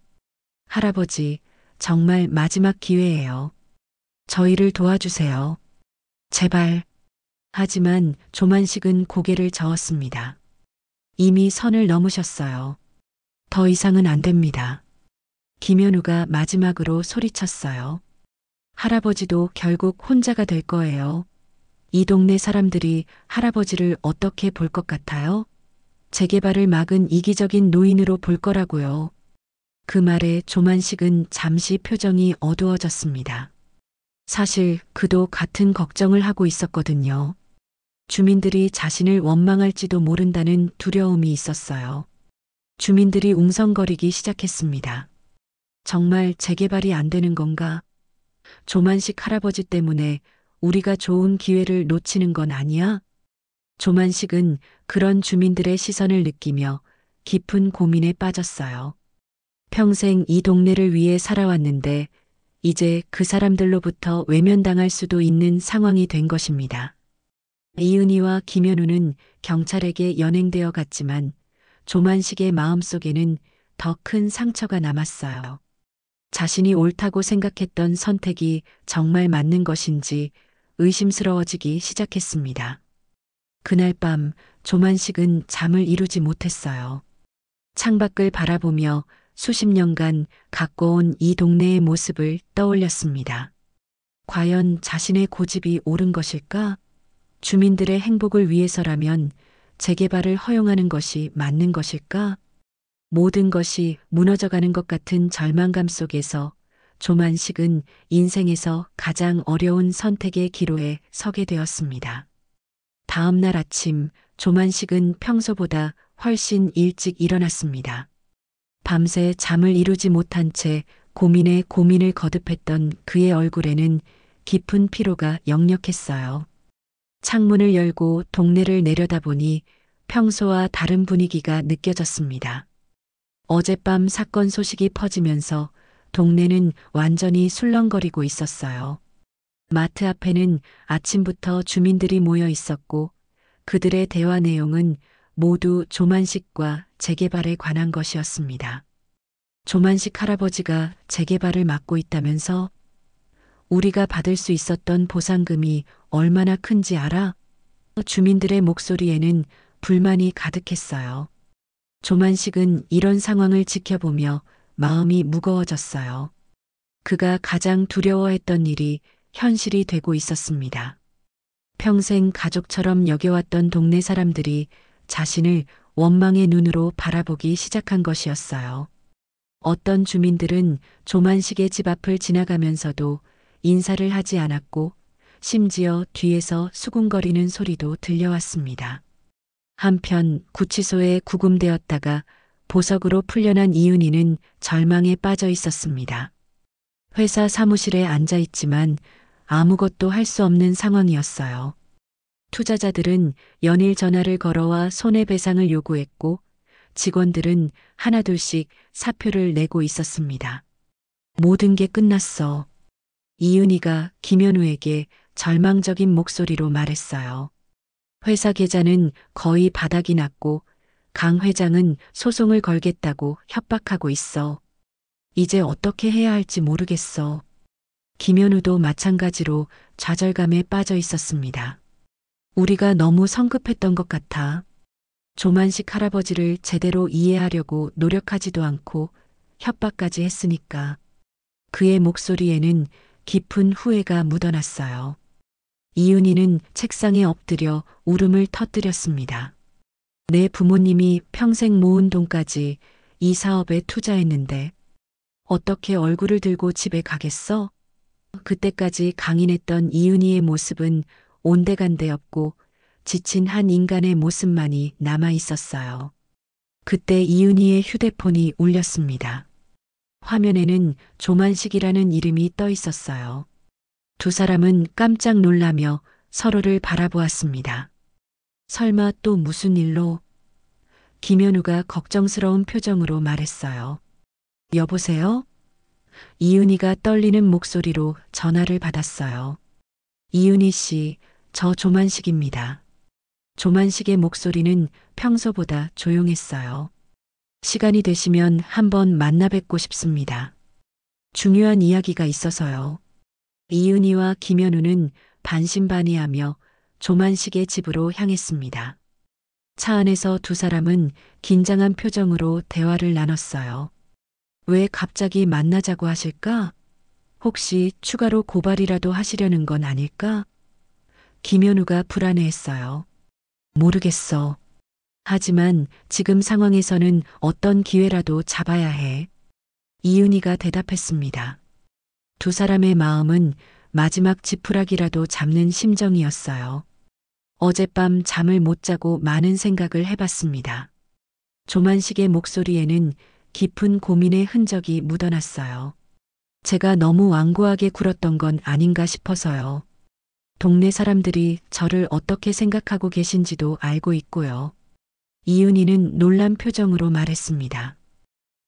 할아버지, 정말 마지막 기회예요. 저희를 도와주세요. 제발. 하지만 조만식은 고개를 저었습니다. 이미 선을 넘으셨어요. 더 이상은 안 됩니다. 김현우가 마지막으로 소리쳤어요. 할아버지도 결국 혼자가 될 거예요. 이 동네 사람들이 할아버지를 어떻게 볼 것 같아요? 재개발을 막은 이기적인 노인으로 볼 거라고요. 그 말에 조만식은 잠시 표정이 어두워졌습니다. 사실 그도 같은 걱정을 하고 있었거든요. 주민들이 자신을 원망할지도 모른다는 두려움이 있었어요. 주민들이 웅성거리기 시작했습니다. 정말 재개발이 안 되는 건가? 조만식 할아버지 때문에 우리가 좋은 기회를 놓치는 건 아니야? 조만식은 그런 주민들의 시선을 느끼며 깊은 고민에 빠졌어요. 평생 이 동네를 위해 살아왔는데 이제 그 사람들로부터 외면당할 수도 있는 상황이 된 것입니다. 이은희와 김현우는 경찰에게 연행되어 갔지만 조만식의 마음속에는 더 큰 상처가 남았어요. 자신이 옳다고 생각했던 선택이 정말 맞는 것인지 의심스러워지기 시작했습니다. 그날 밤 조만식은 잠을 이루지 못했어요. 창밖을 바라보며 수십 년간 가꿔온 이 동네의 모습을 떠올렸습니다. 과연 자신의 고집이 옳은 것일까? 주민들의 행복을 위해서라면 재개발을 허용하는 것이 맞는 것일까? 모든 것이 무너져가는 것 같은 절망감 속에서 조만식은 인생에서 가장 어려운 선택의 기로에 서게 되었습니다. 다음 날 아침 조만식은 평소보다 훨씬 일찍 일어났습니다. 밤새 잠을 이루지 못한 채 고민에 고민을 거듭했던 그의 얼굴에는 깊은 피로가 역력했어요. 창문을 열고 동네를 내려다보니 평소와 다른 분위기가 느껴졌습니다. 어젯밤 사건 소식이 퍼지면서 동네는 완전히 술렁거리고 있었어요. 마트 앞에는 아침부터 주민들이 모여 있었고 그들의 대화 내용은 모두 조만식과 재개발에 관한 것이었습니다. 조만식 할아버지가 재개발을 막고 있다면서? 우리가 받을 수 있었던 보상금이 얼마나 큰지 알아? 주민들의 목소리에는 불만이 가득했어요. 조만식은 이런 상황을 지켜보며 마음이 무거워졌어요. 그가 가장 두려워했던 일이 현실이 되고 있었습니다. 평생 가족처럼 여겨왔던 동네 사람들이 자신을 원망의 눈으로 바라보기 시작한 것이었어요. 어떤 주민들은 조만식의 집 앞을 지나가면서도 인사를 하지 않았고 심지어 뒤에서 수군거리는 소리도 들려왔습니다. 한편 구치소에 구금되었다가 보석으로 풀려난 이윤희는 절망에 빠져 있었습니다. 회사 사무실에 앉아 있지만 아무것도 할 수 없는 상황이었어요. 투자자들은 연일 전화를 걸어와 손해배상을 요구했고 직원들은 하나둘씩 사표를 내고 있었습니다. 모든 게 끝났어. 이윤희가 김현우에게 절망적인 목소리로 말했어요. 회사 계좌는 거의 바닥이 났고 강 회장은 소송을 걸겠다고 협박하고 있어. 이제 어떻게 해야 할지 모르겠어. 김현우도 마찬가지로 좌절감에 빠져 있었습니다. 우리가 너무 성급했던 것 같아. 조만식 할아버지를 제대로 이해하려고 노력하지도 않고 협박까지 했으니까. 그의 목소리에는 깊은 후회가 묻어났어요. 이윤희는 책상에 엎드려 울음을 터뜨렸습니다. 내 부모님이 평생 모은 돈까지 이 사업에 투자했는데 어떻게 얼굴을 들고 집에 가겠어? 그때까지 강인했던 이윤희의 모습은 온데간데 없고 지친 한 인간의 모습만이 남아 있었어요. 그때 이은희의 휴대폰이 울렸습니다. 화면에는 조만식이라는 이름이 떠 있었어요. 두 사람은 깜짝 놀라며 서로를 바라보았습니다. 설마 또 무슨 일로? 김현우가 걱정스러운 표정으로 말했어요. 여보세요? 이은희가 떨리는 목소리로 전화를 받았어요. 이은희 씨, 저 조만식입니다. 조만식의 목소리는 평소보다 조용했어요. 시간이 되시면 한번 만나 뵙고 싶습니다. 중요한 이야기가 있어서요. 이은희와 김현우는 반신반의하며 조만식의 집으로 향했습니다. 차 안에서 두 사람은 긴장한 표정으로 대화를 나눴어요. 왜 갑자기 만나자고 하실까? 혹시 추가로 고발이라도 하시려는 건 아닐까? 김현우가 불안해했어요. 모르겠어. 하지만 지금 상황에서는 어떤 기회라도 잡아야 해. 이은희가 대답했습니다. 두 사람의 마음은 마지막 지푸라기라도 잡는 심정이었어요. 어젯밤 잠을 못 자고 많은 생각을 해봤습니다. 조만식의 목소리에는 깊은 고민의 흔적이 묻어났어요. 제가 너무 완고하게 굴었던 건 아닌가 싶어서요. 동네 사람들이 저를 어떻게 생각하고 계신지도 알고 있고요. 이은희는 놀란 표정으로 말했습니다.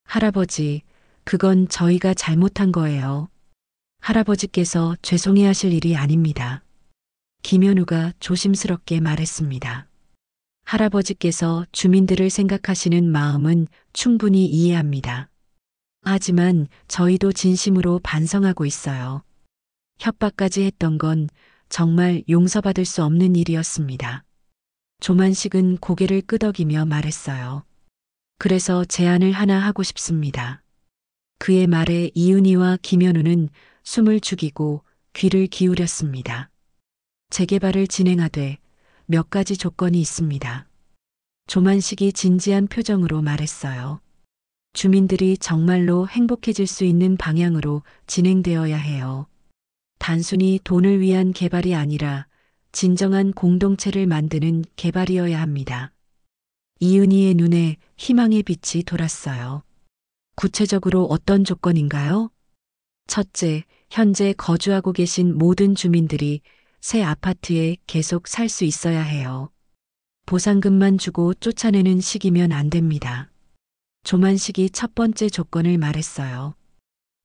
할아버지, 그건 저희가 잘못한 거예요. 할아버지께서 죄송해 하실 일이 아닙니다. 김현우가 조심스럽게 말했습니다. 할아버지께서 주민들을 생각하시는 마음은 충분히 이해합니다. 하지만 저희도 진심으로 반성하고 있어요. 협박까지 했던 건 정말 용서받을 수 없는 일이었습니다. 조만식은 고개를 끄덕이며 말했어요. 그래서 제안을 하나 하고 싶습니다. 그의 말에 이은희와 김현우는 숨을 죽이고 귀를 기울였습니다. 재개발을 진행하되 몇 가지 조건이 있습니다. 조만식이 진지한 표정으로 말했어요. 주민들이 정말로 행복해질 수 있는 방향으로 진행되어야 해요. 단순히 돈을 위한 개발이 아니라 진정한 공동체를 만드는 개발이어야 합니다. 이은희의 눈에 희망의 빛이 돌았어요. 구체적으로 어떤 조건인가요? 첫째, 현재 거주하고 계신 모든 주민들이 새 아파트에 계속 살 수 있어야 해요. 보상금만 주고 쫓아내는 식이면 안 됩니다. 조만식이 첫 번째 조건을 말했어요.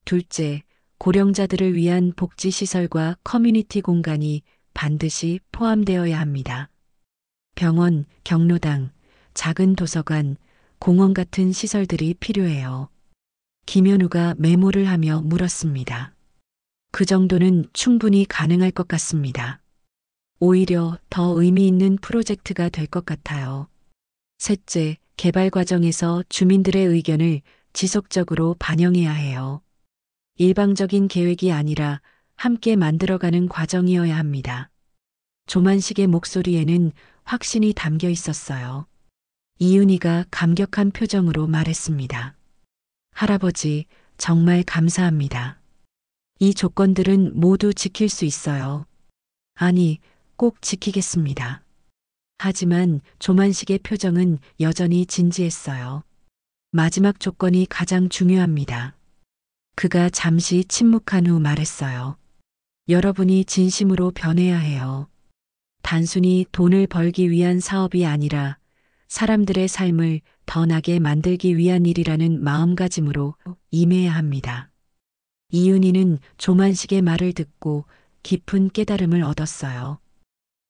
둘째, 고령자들을 위한 복지시설과 커뮤니티 공간이 반드시 포함되어야 합니다. 병원, 경로당, 작은 도서관, 공원 같은 시설들이 필요해요. 김현우가 메모를 하며 물었습니다. 그 정도는 충분히 가능할 것 같습니다. 오히려 더 의미 있는 프로젝트가 될 것 같아요. 셋째, 개발 과정에서 주민들의 의견을 지속적으로 반영해야 해요. 일방적인 계획이 아니라 함께 만들어가는 과정이어야 합니다. 조만식의 목소리에는 확신이 담겨 있었어요. 이은희가 감격한 표정으로 말했습니다. 할아버지, 정말 감사합니다. 이 조건들은 모두 지킬 수 있어요. 아니, 꼭 지키겠습니다. 하지만 조만식의 표정은 여전히 진지했어요. 마지막 조건이 가장 중요합니다. 그가 잠시 침묵한 후 말했어요. 여러분이 진심으로 변해야 해요. 단순히 돈을 벌기 위한 사업이 아니라 사람들의 삶을 더 나게 만들기 위한 일이라는 마음가짐으로 임해야 합니다. 이은희는 조만식의 말을 듣고 깊은 깨달음을 얻었어요.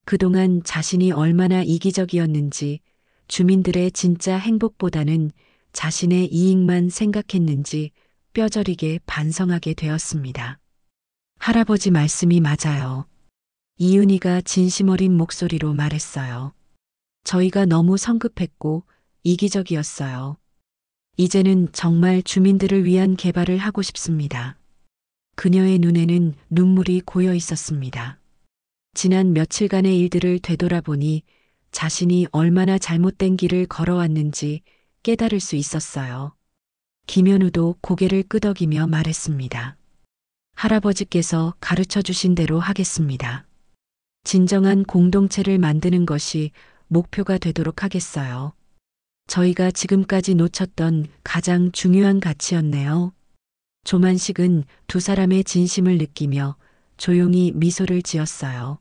그동안 자신이 얼마나 이기적이었는지, 주민들의 진짜 행복보다는 자신의 이익만 생각했는지 뼈저리게 반성하게 되었습니다. 할아버지 말씀이 맞아요. 이은희가 진심 어린 목소리로 말했어요. 저희가 너무 성급했고 이기적이었어요. 이제는 정말 주민들을 위한 개발을 하고 싶습니다. 그녀의 눈에는 눈물이 고여 있었습니다. 지난 며칠간의 일들을 되돌아보니 자신이 얼마나 잘못된 길을 걸어왔는지 깨달을 수 있었어요. 김현우도 고개를 끄덕이며 말했습니다. 할아버지께서 가르쳐 주신 대로 하겠습니다. 진정한 공동체를 만드는 것이 목표가 되도록 하겠어요. 저희가 지금까지 놓쳤던 가장 중요한 가치였네요. 조만식은 두 사람의 진심을 느끼며 조용히 미소를 지었어요.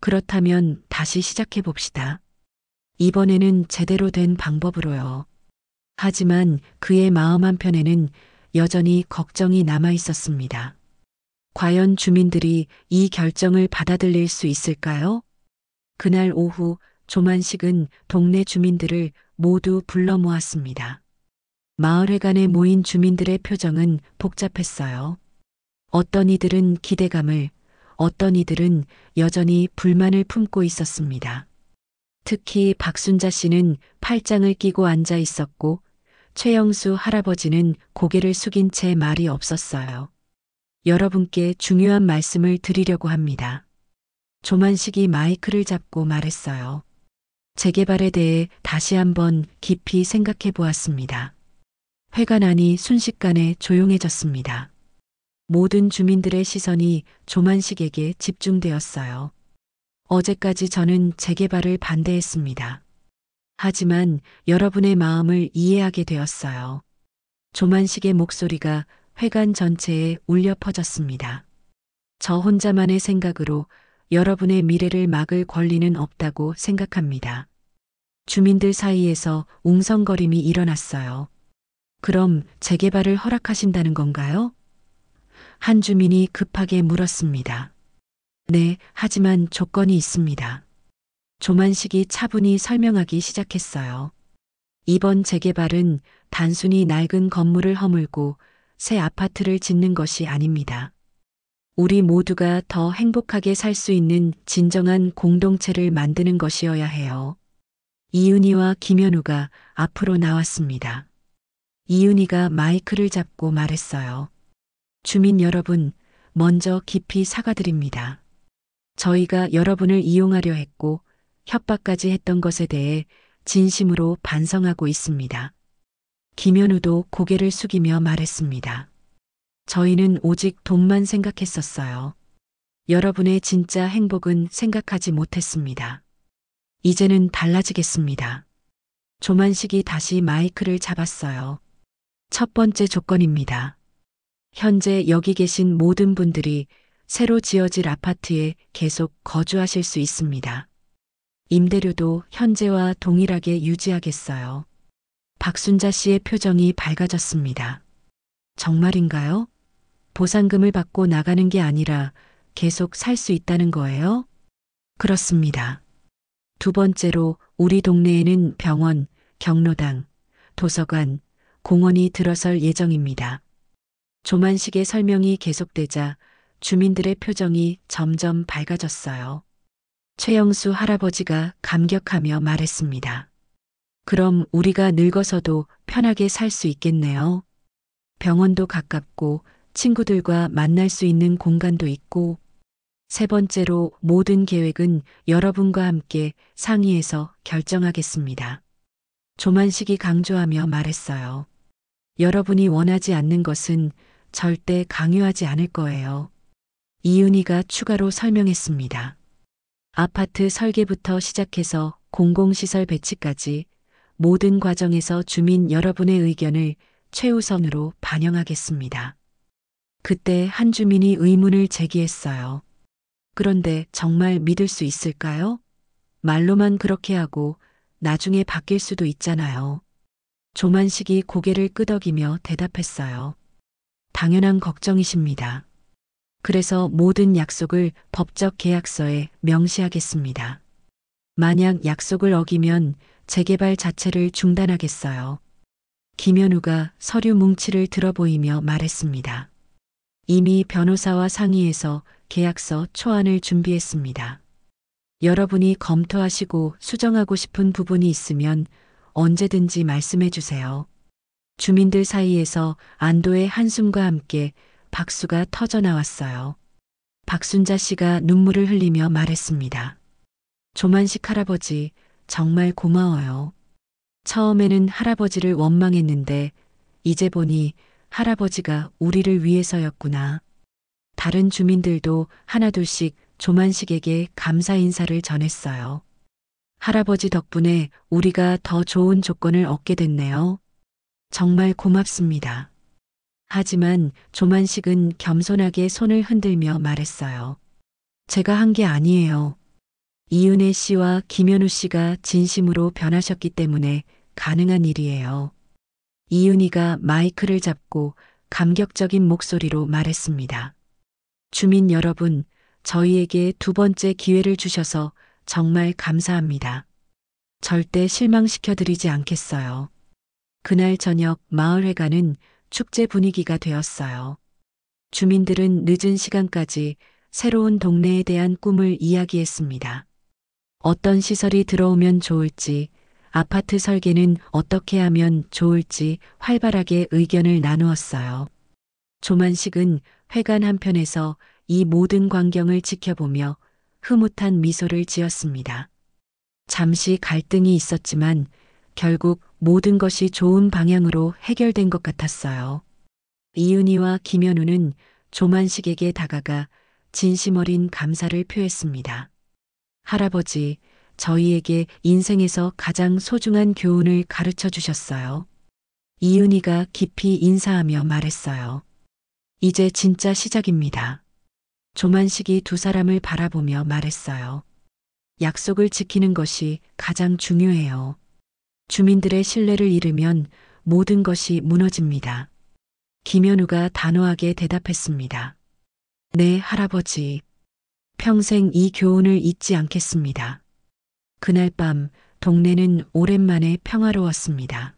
그렇다면 다시 시작해 봅시다. 이번에는 제대로 된 방법으로요. 하지만 그의 마음 한편에는 여전히 걱정이 남아 있었습니다. 과연 주민들이 이 결정을 받아들일 수 있을까요? 그날 오후 조만식은 동네 주민들을 모두 불러 모았습니다. 마을회관에 모인 주민들의 표정은 복잡했어요. 어떤 이들은 기대감을, 어떤 이들은 여전히 불만을 품고 있었습니다. 특히 박순자 씨는 팔짱을 끼고 앉아 있었고 최영수 할아버지는 고개를 숙인 채 말이 없었어요. 여러분께 중요한 말씀을 드리려고 합니다. 조만식이 마이크를 잡고 말했어요. 재개발에 대해 다시 한번 깊이 생각해 보았습니다. 회관 안이 순식간에 조용해졌습니다. 모든 주민들의 시선이 조만식에게 집중되었어요. 어제까지 저는 재개발을 반대했습니다. 하지만 여러분의 마음을 이해하게 되었어요. 조만식의 목소리가 회관 전체에 울려 퍼졌습니다. 저 혼자만의 생각으로 여러분의 미래를 막을 권리는 없다고 생각합니다. 주민들 사이에서 웅성거림이 일어났어요. 그럼 재개발을 허락하신다는 건가요? 한 주민이 급하게 물었습니다. 네, 하지만 조건이 있습니다. 조만식이 차분히 설명하기 시작했어요. 이번 재개발은 단순히 낡은 건물을 허물고 새 아파트를 짓는 것이 아닙니다. 우리 모두가 더 행복하게 살 수 있는 진정한 공동체를 만드는 것이어야 해요. 이은희와 김현우가 앞으로 나왔습니다. 이은희가 마이크를 잡고 말했어요. 주민 여러분, 먼저 깊이 사과드립니다. 저희가 여러분을 이용하려 했고 협박까지 했던 것에 대해 진심으로 반성하고 있습니다. 김현우도 고개를 숙이며 말했습니다. 저희는 오직 돈만 생각했었어요. 여러분의 진짜 행복은 생각하지 못했습니다. 이제는 달라지겠습니다. 조만식이 다시 마이크를 잡았어요. 첫 번째 조건입니다. 현재 여기 계신 모든 분들이 새로 지어질 아파트에 계속 거주하실 수 있습니다. 임대료도 현재와 동일하게 유지하겠어요. 박순자 씨의 표정이 밝아졌습니다. 정말인가요? 보상금을 받고 나가는 게 아니라 계속 살 수 있다는 거예요? 그렇습니다. 두 번째로 우리 동네에는 병원, 경로당, 도서관, 공원이 들어설 예정입니다. 조만식의 설명이 계속되자 주민들의 표정이 점점 밝아졌어요. 최영수 할아버지가 감격하며 말했습니다. 그럼 우리가 늙어서도 편하게 살 수 있겠네요. 병원도 가깝고 친구들과 만날 수 있는 공간도 있고, 세 번째로 모든 계획은 여러분과 함께 상의해서 결정하겠습니다. 조만식이 강조하며 말했어요. 여러분이 원하지 않는 것은 절대 강요하지 않을 거예요. 이은희가 추가로 설명했습니다. 아파트 설계부터 시작해서 공공시설 배치까지 모든 과정에서 주민 여러분의 의견을 최우선으로 반영하겠습니다. 그때 한 주민이 의문을 제기했어요. 그런데 정말 믿을 수 있을까요? 말로만 그렇게 하고 나중에 바뀔 수도 있잖아요. 조만식이 고개를 끄덕이며 대답했어요. 당연한 걱정이십니다. 그래서 모든 약속을 법적 계약서에 명시하겠습니다. 만약 약속을 어기면 재개발 자체를 중단하겠어요. 김현우가 서류 뭉치를 들어보이며 말했습니다. 이미 변호사와 상의해서 계약서 초안을 준비했습니다. 여러분이 검토하시고 수정하고 싶은 부분이 있으면 언제든지 말씀해 주세요. 주민들 사이에서 안도의 한숨과 함께 박수가 터져 나왔어요. 박순자 씨가 눈물을 흘리며 말했습니다. 조만식 할아버지, 정말 고마워요. 처음에는 할아버지를 원망했는데 이제 보니 할아버지가 우리를 위해서였구나. 다른 주민들도 하나둘씩 조만식에게 감사 인사를 전했어요. 할아버지 덕분에 우리가 더 좋은 조건을 얻게 됐네요. 정말 고맙습니다. 하지만 조만식은 겸손하게 손을 흔들며 말했어요. 제가 한 게 아니에요. 이은혜 씨와 김현우 씨가 진심으로 변하셨기 때문에 가능한 일이에요. 이은희가 마이크를 잡고 감격적인 목소리로 말했습니다. 주민 여러분, 저희에게 두 번째 기회를 주셔서 정말 감사합니다. 절대 실망시켜드리지 않겠어요. 그날 저녁 마을회관은 축제 분위기가 되었어요. 주민들은 늦은 시간까지 새로운 동네에 대한 꿈을 이야기했습니다. 어떤 시설이 들어오면 좋을지, 아파트 설계는 어떻게 하면 좋을지 활발하게 의견을 나누었어요. 조만식은 회관 한편에서 이 모든 광경을 지켜보며 흐뭇한 미소를 지었습니다. 잠시 갈등이 있었지만 결국 모든 것이 좋은 방향으로 해결된 것 같았어요. 이은희와 김현우는 조만식에게 다가가 진심 어린 감사를 표했습니다. 할아버지, 저희에게 인생에서 가장 소중한 교훈을 가르쳐 주셨어요. 이은희가 깊이 인사하며 말했어요. 이제 진짜 시작입니다. 조만식이 두 사람을 바라보며 말했어요. 약속을 지키는 것이 가장 중요해요. 주민들의 신뢰를 잃으면 모든 것이 무너집니다. 김현우가 단호하게 대답했습니다. 네, 할아버지. 평생 이 교훈을 잊지 않겠습니다. 그날 밤 동네는 오랜만에 평화로웠습니다.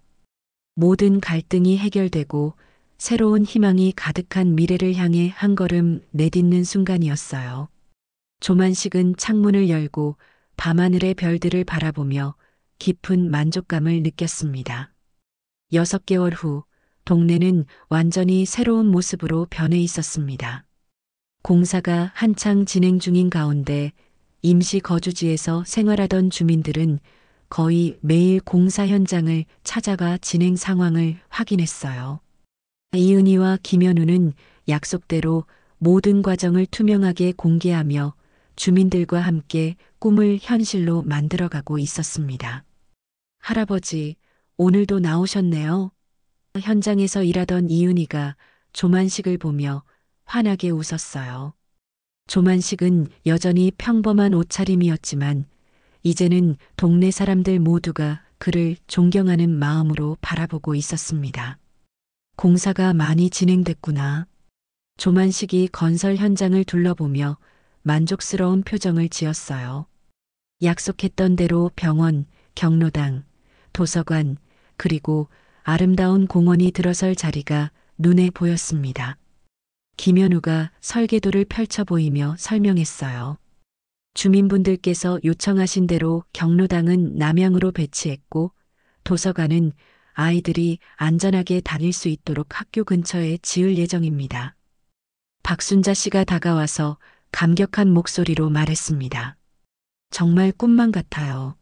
모든 갈등이 해결되고 새로운 희망이 가득한 미래를 향해 한 걸음 내딛는 순간이었어요. 조만식은 창문을 열고 밤하늘의 별들을 바라보며 깊은 만족감을 느꼈습니다. 6개월 후 동네는 완전히 새로운 모습으로 변해 있었습니다. 공사가 한창 진행 중인 가운데 임시 거주지에서 생활하던 주민들은 거의 매일 공사 현장을 찾아가 진행 상황을 확인했어요. 이은희와 김현우는 약속대로 모든 과정을 투명하게 공개하며 주민들과 함께 꿈을 현실로 만들어가고 있었습니다. 할아버지, 오늘도 나오셨네요. 현장에서 일하던 이은희가 조만식을 보며 환하게 웃었어요. 조만식은 여전히 평범한 옷차림이었지만 이제는 동네 사람들 모두가 그를 존경하는 마음으로 바라보고 있었습니다. 공사가 많이 진행됐구나. 조만식이 건설 현장을 둘러보며 만족스러운 표정을 지었어요. 약속했던 대로 병원, 경로당, 도서관, 그리고 아름다운 공원이 들어설 자리가 눈에 보였습니다. 김현우가 설계도를 펼쳐 보이며 설명했어요. 주민분들께서 요청하신 대로 경로당은 남향으로 배치했고 도서관은 아이들이 안전하게 다닐 수 있도록 학교 근처에 지을 예정입니다. 박순자 씨가 다가와서 감격한 목소리로 말했습니다. 정말 꿈만 같아요.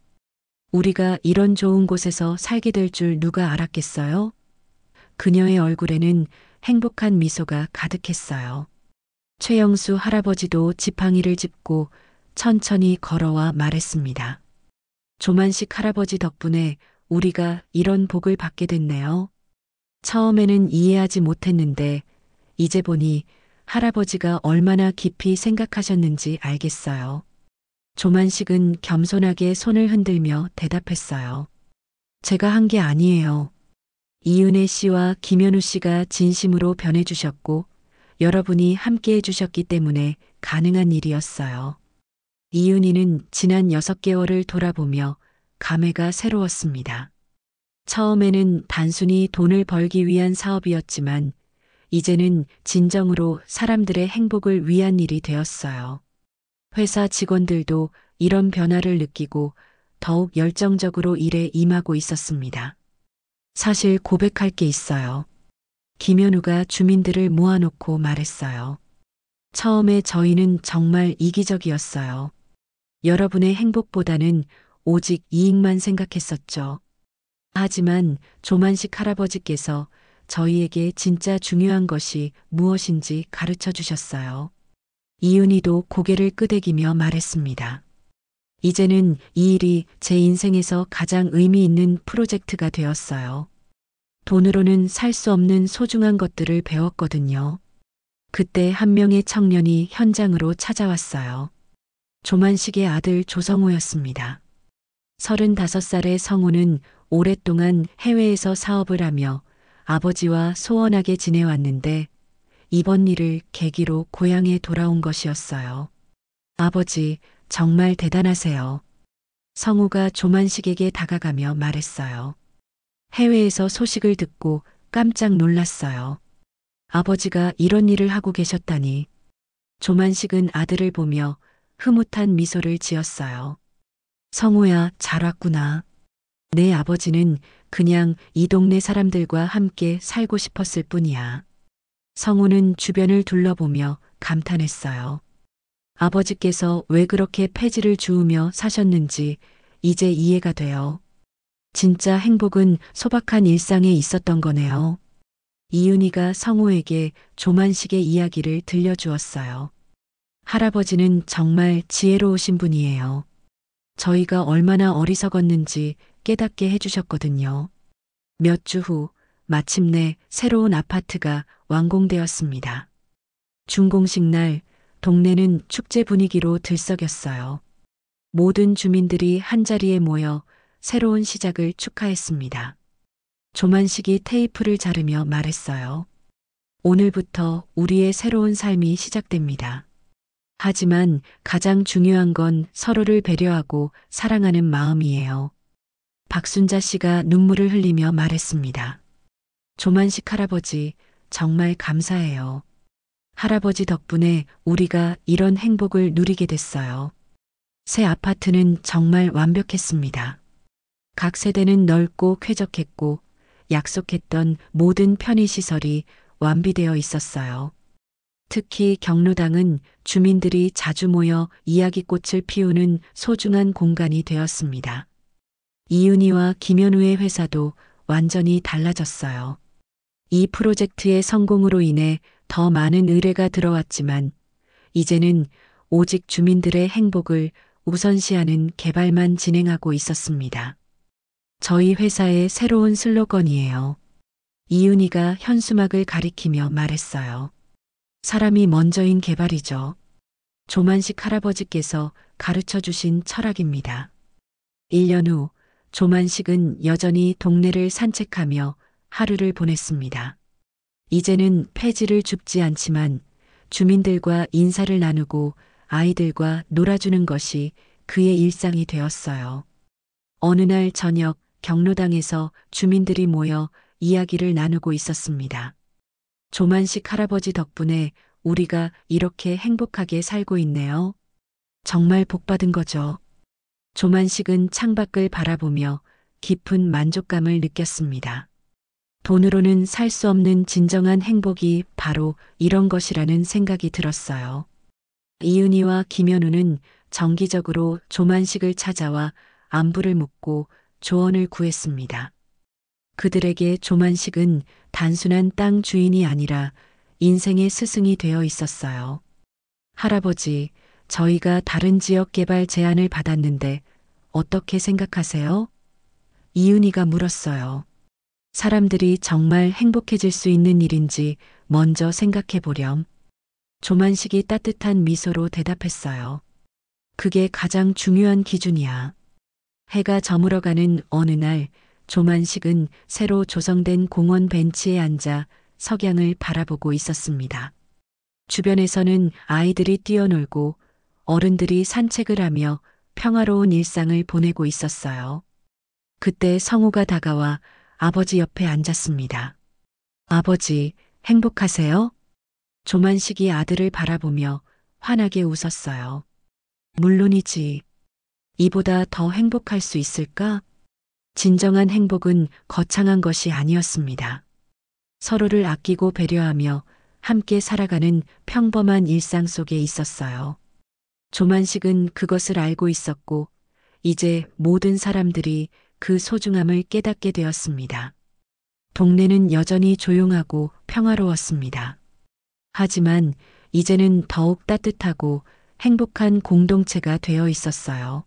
우리가 이런 좋은 곳에서 살게 될 줄 누가 알았겠어요? 그녀의 얼굴에는 행복한 미소가 가득했어요. 최영수 할아버지도 지팡이를 짚고 천천히 걸어와 말했습니다. 조만식 할아버지 덕분에 우리가 이런 복을 받게 됐네요. 처음에는 이해하지 못했는데 이제 보니 할아버지가 얼마나 깊이 생각하셨는지 알겠어요. 조만식은 겸손하게 손을 흔들며 대답했어요. 제가 한 게 아니에요. 이은혜 씨와 김현우 씨가 진심으로 변해주셨고 여러분이 함께 해주셨기 때문에 가능한 일이었어요. 이은희는 지난 6개월을 돌아보며 감회가 새로웠습니다. 처음에는 단순히 돈을 벌기 위한 사업이었지만 이제는 진정으로 사람들의 행복을 위한 일이 되었어요. 회사 직원들도 이런 변화를 느끼고 더욱 열정적으로 일에 임하고 있었습니다. 사실 고백할 게 있어요. 김현우가 주민들을 모아놓고 말했어요. 처음에 저희는 정말 이기적이었어요. 여러분의 행복보다는 오직 이익만 생각했었죠. 하지만 조만식 할아버지께서 저희에게 진짜 중요한 것이 무엇인지 가르쳐 주셨어요. 이은희도 고개를 끄덕이며 말했습니다. 이제는 이 일이 제 인생에서 가장 의미 있는 프로젝트가 되었어요. 돈으로는 살 수 없는 소중한 것들을 배웠거든요. 그때 한 명의 청년이 현장으로 찾아왔어요. 조만식의 아들 조성우였습니다. 35살의 성우는 오랫동안 해외에서 사업을 하며 아버지와 소원하게 지내왔는데 이번 일을 계기로 고향에 돌아온 것이었어요. 아버지, 정말 대단하세요. 성우가 조만식에게 다가가며 말했어요. 해외에서 소식을 듣고 깜짝 놀랐어요. 아버지가 이런 일을 하고 계셨다니. 조만식은 아들을 보며 흐뭇한 미소를 지었어요. 성우야, 잘 왔구나. 내 아버지는 그냥 이 동네 사람들과 함께 살고 싶었을 뿐이야. 성우는 주변을 둘러보며 감탄했어요. 아버지께서 왜 그렇게 폐지를 주우며 사셨는지 이제 이해가 돼요. 진짜 행복은 소박한 일상에 있었던 거네요. 이윤희가 성우에게 조만식의 이야기를 들려주었어요. 할아버지는 정말 지혜로우신 분이에요. 저희가 얼마나 어리석었는지 깨닫게 해주셨거든요. 몇 주 후 마침내 새로운 아파트가 완공되었습니다. 준공식 날 동네는 축제 분위기로 들썩였어요. 모든 주민들이 한자리에 모여 새로운 시작을 축하했습니다. 조만식이 테이프를 자르며 말했어요. 오늘부터 우리의 새로운 삶이 시작됩니다. 하지만 가장 중요한 건 서로를 배려하고 사랑하는 마음이에요. 박순자 씨가 눈물을 흘리며 말했습니다. 조만식 할아버지, 정말 감사해요. 할아버지 덕분에 우리가 이런 행복을 누리게 됐어요. 새 아파트는 정말 완벽했습니다. 각 세대는 넓고 쾌적했고 약속했던 모든 편의시설이 완비되어 있었어요. 특히 경로당은 주민들이 자주 모여 이야기꽃을 피우는 소중한 공간이 되었습니다. 이윤희와 김현우의 회사도 완전히 달라졌어요. 이 프로젝트의 성공으로 인해 더 많은 의뢰가 들어왔지만 이제는 오직 주민들의 행복을 우선시하는 개발만 진행하고 있었습니다. 저희 회사의 새로운 슬로건이에요. 이윤희가 현수막을 가리키며 말했어요. 사람이 먼저인 개발이죠. 조만식 할아버지께서 가르쳐 주신 철학입니다. 1년 후 조만식은 여전히 동네를 산책하며 하루를 보냈습니다. 이제는 폐지를 줍지 않지만 주민들과 인사를 나누고 아이들과 놀아주는 것이 그의 일상이 되었어요. 어느 날 저녁 경로당에서 주민들이 모여 이야기를 나누고 있었습니다. 조만식 할아버지 덕분에 우리가 이렇게 행복하게 살고 있네요. 정말 복받은 거죠. 조만식은 창밖을 바라보며 깊은 만족감을 느꼈습니다. 돈으로는 살 수 없는 진정한 행복이 바로 이런 것이라는 생각이 들었어요. 이윤희와 김현우는 정기적으로 조만식을 찾아와 안부를 묻고 조언을 구했습니다. 그들에게 조만식은 단순한 땅 주인이 아니라 인생의 스승이 되어 있었어요. 할아버지, 저희가 다른 지역 개발 제안을 받았는데 어떻게 생각하세요? 이윤희가 물었어요. 사람들이 정말 행복해질 수 있는 일인지 먼저 생각해 보렴. 조만식이 따뜻한 미소로 대답했어요. 그게 가장 중요한 기준이야. 해가 저물어가는 어느 날 조만식은 새로 조성된 공원 벤치에 앉아 석양을 바라보고 있었습니다. 주변에서는 아이들이 뛰어놀고 어른들이 산책을 하며 평화로운 일상을 보내고 있었어요. 그때 성우가 다가와 아버지 옆에 앉았습니다. 아버지, 행복하세요? 조만식이 아들을 바라보며 환하게 웃었어요. 물론이지. 이보다 더 행복할 수 있을까? 진정한 행복은 거창한 것이 아니었습니다. 서로를 아끼고 배려하며 함께 살아가는 평범한 일상 속에 있었어요. 조만식은 그것을 알고 있었고, 이제 모든 사람들이 그 소중함을 깨닫게 되었습니다. 동네는 여전히 조용하고 평화로웠습니다. 하지만 이제는 더욱 따뜻하고 행복한 공동체가 되어 있었어요.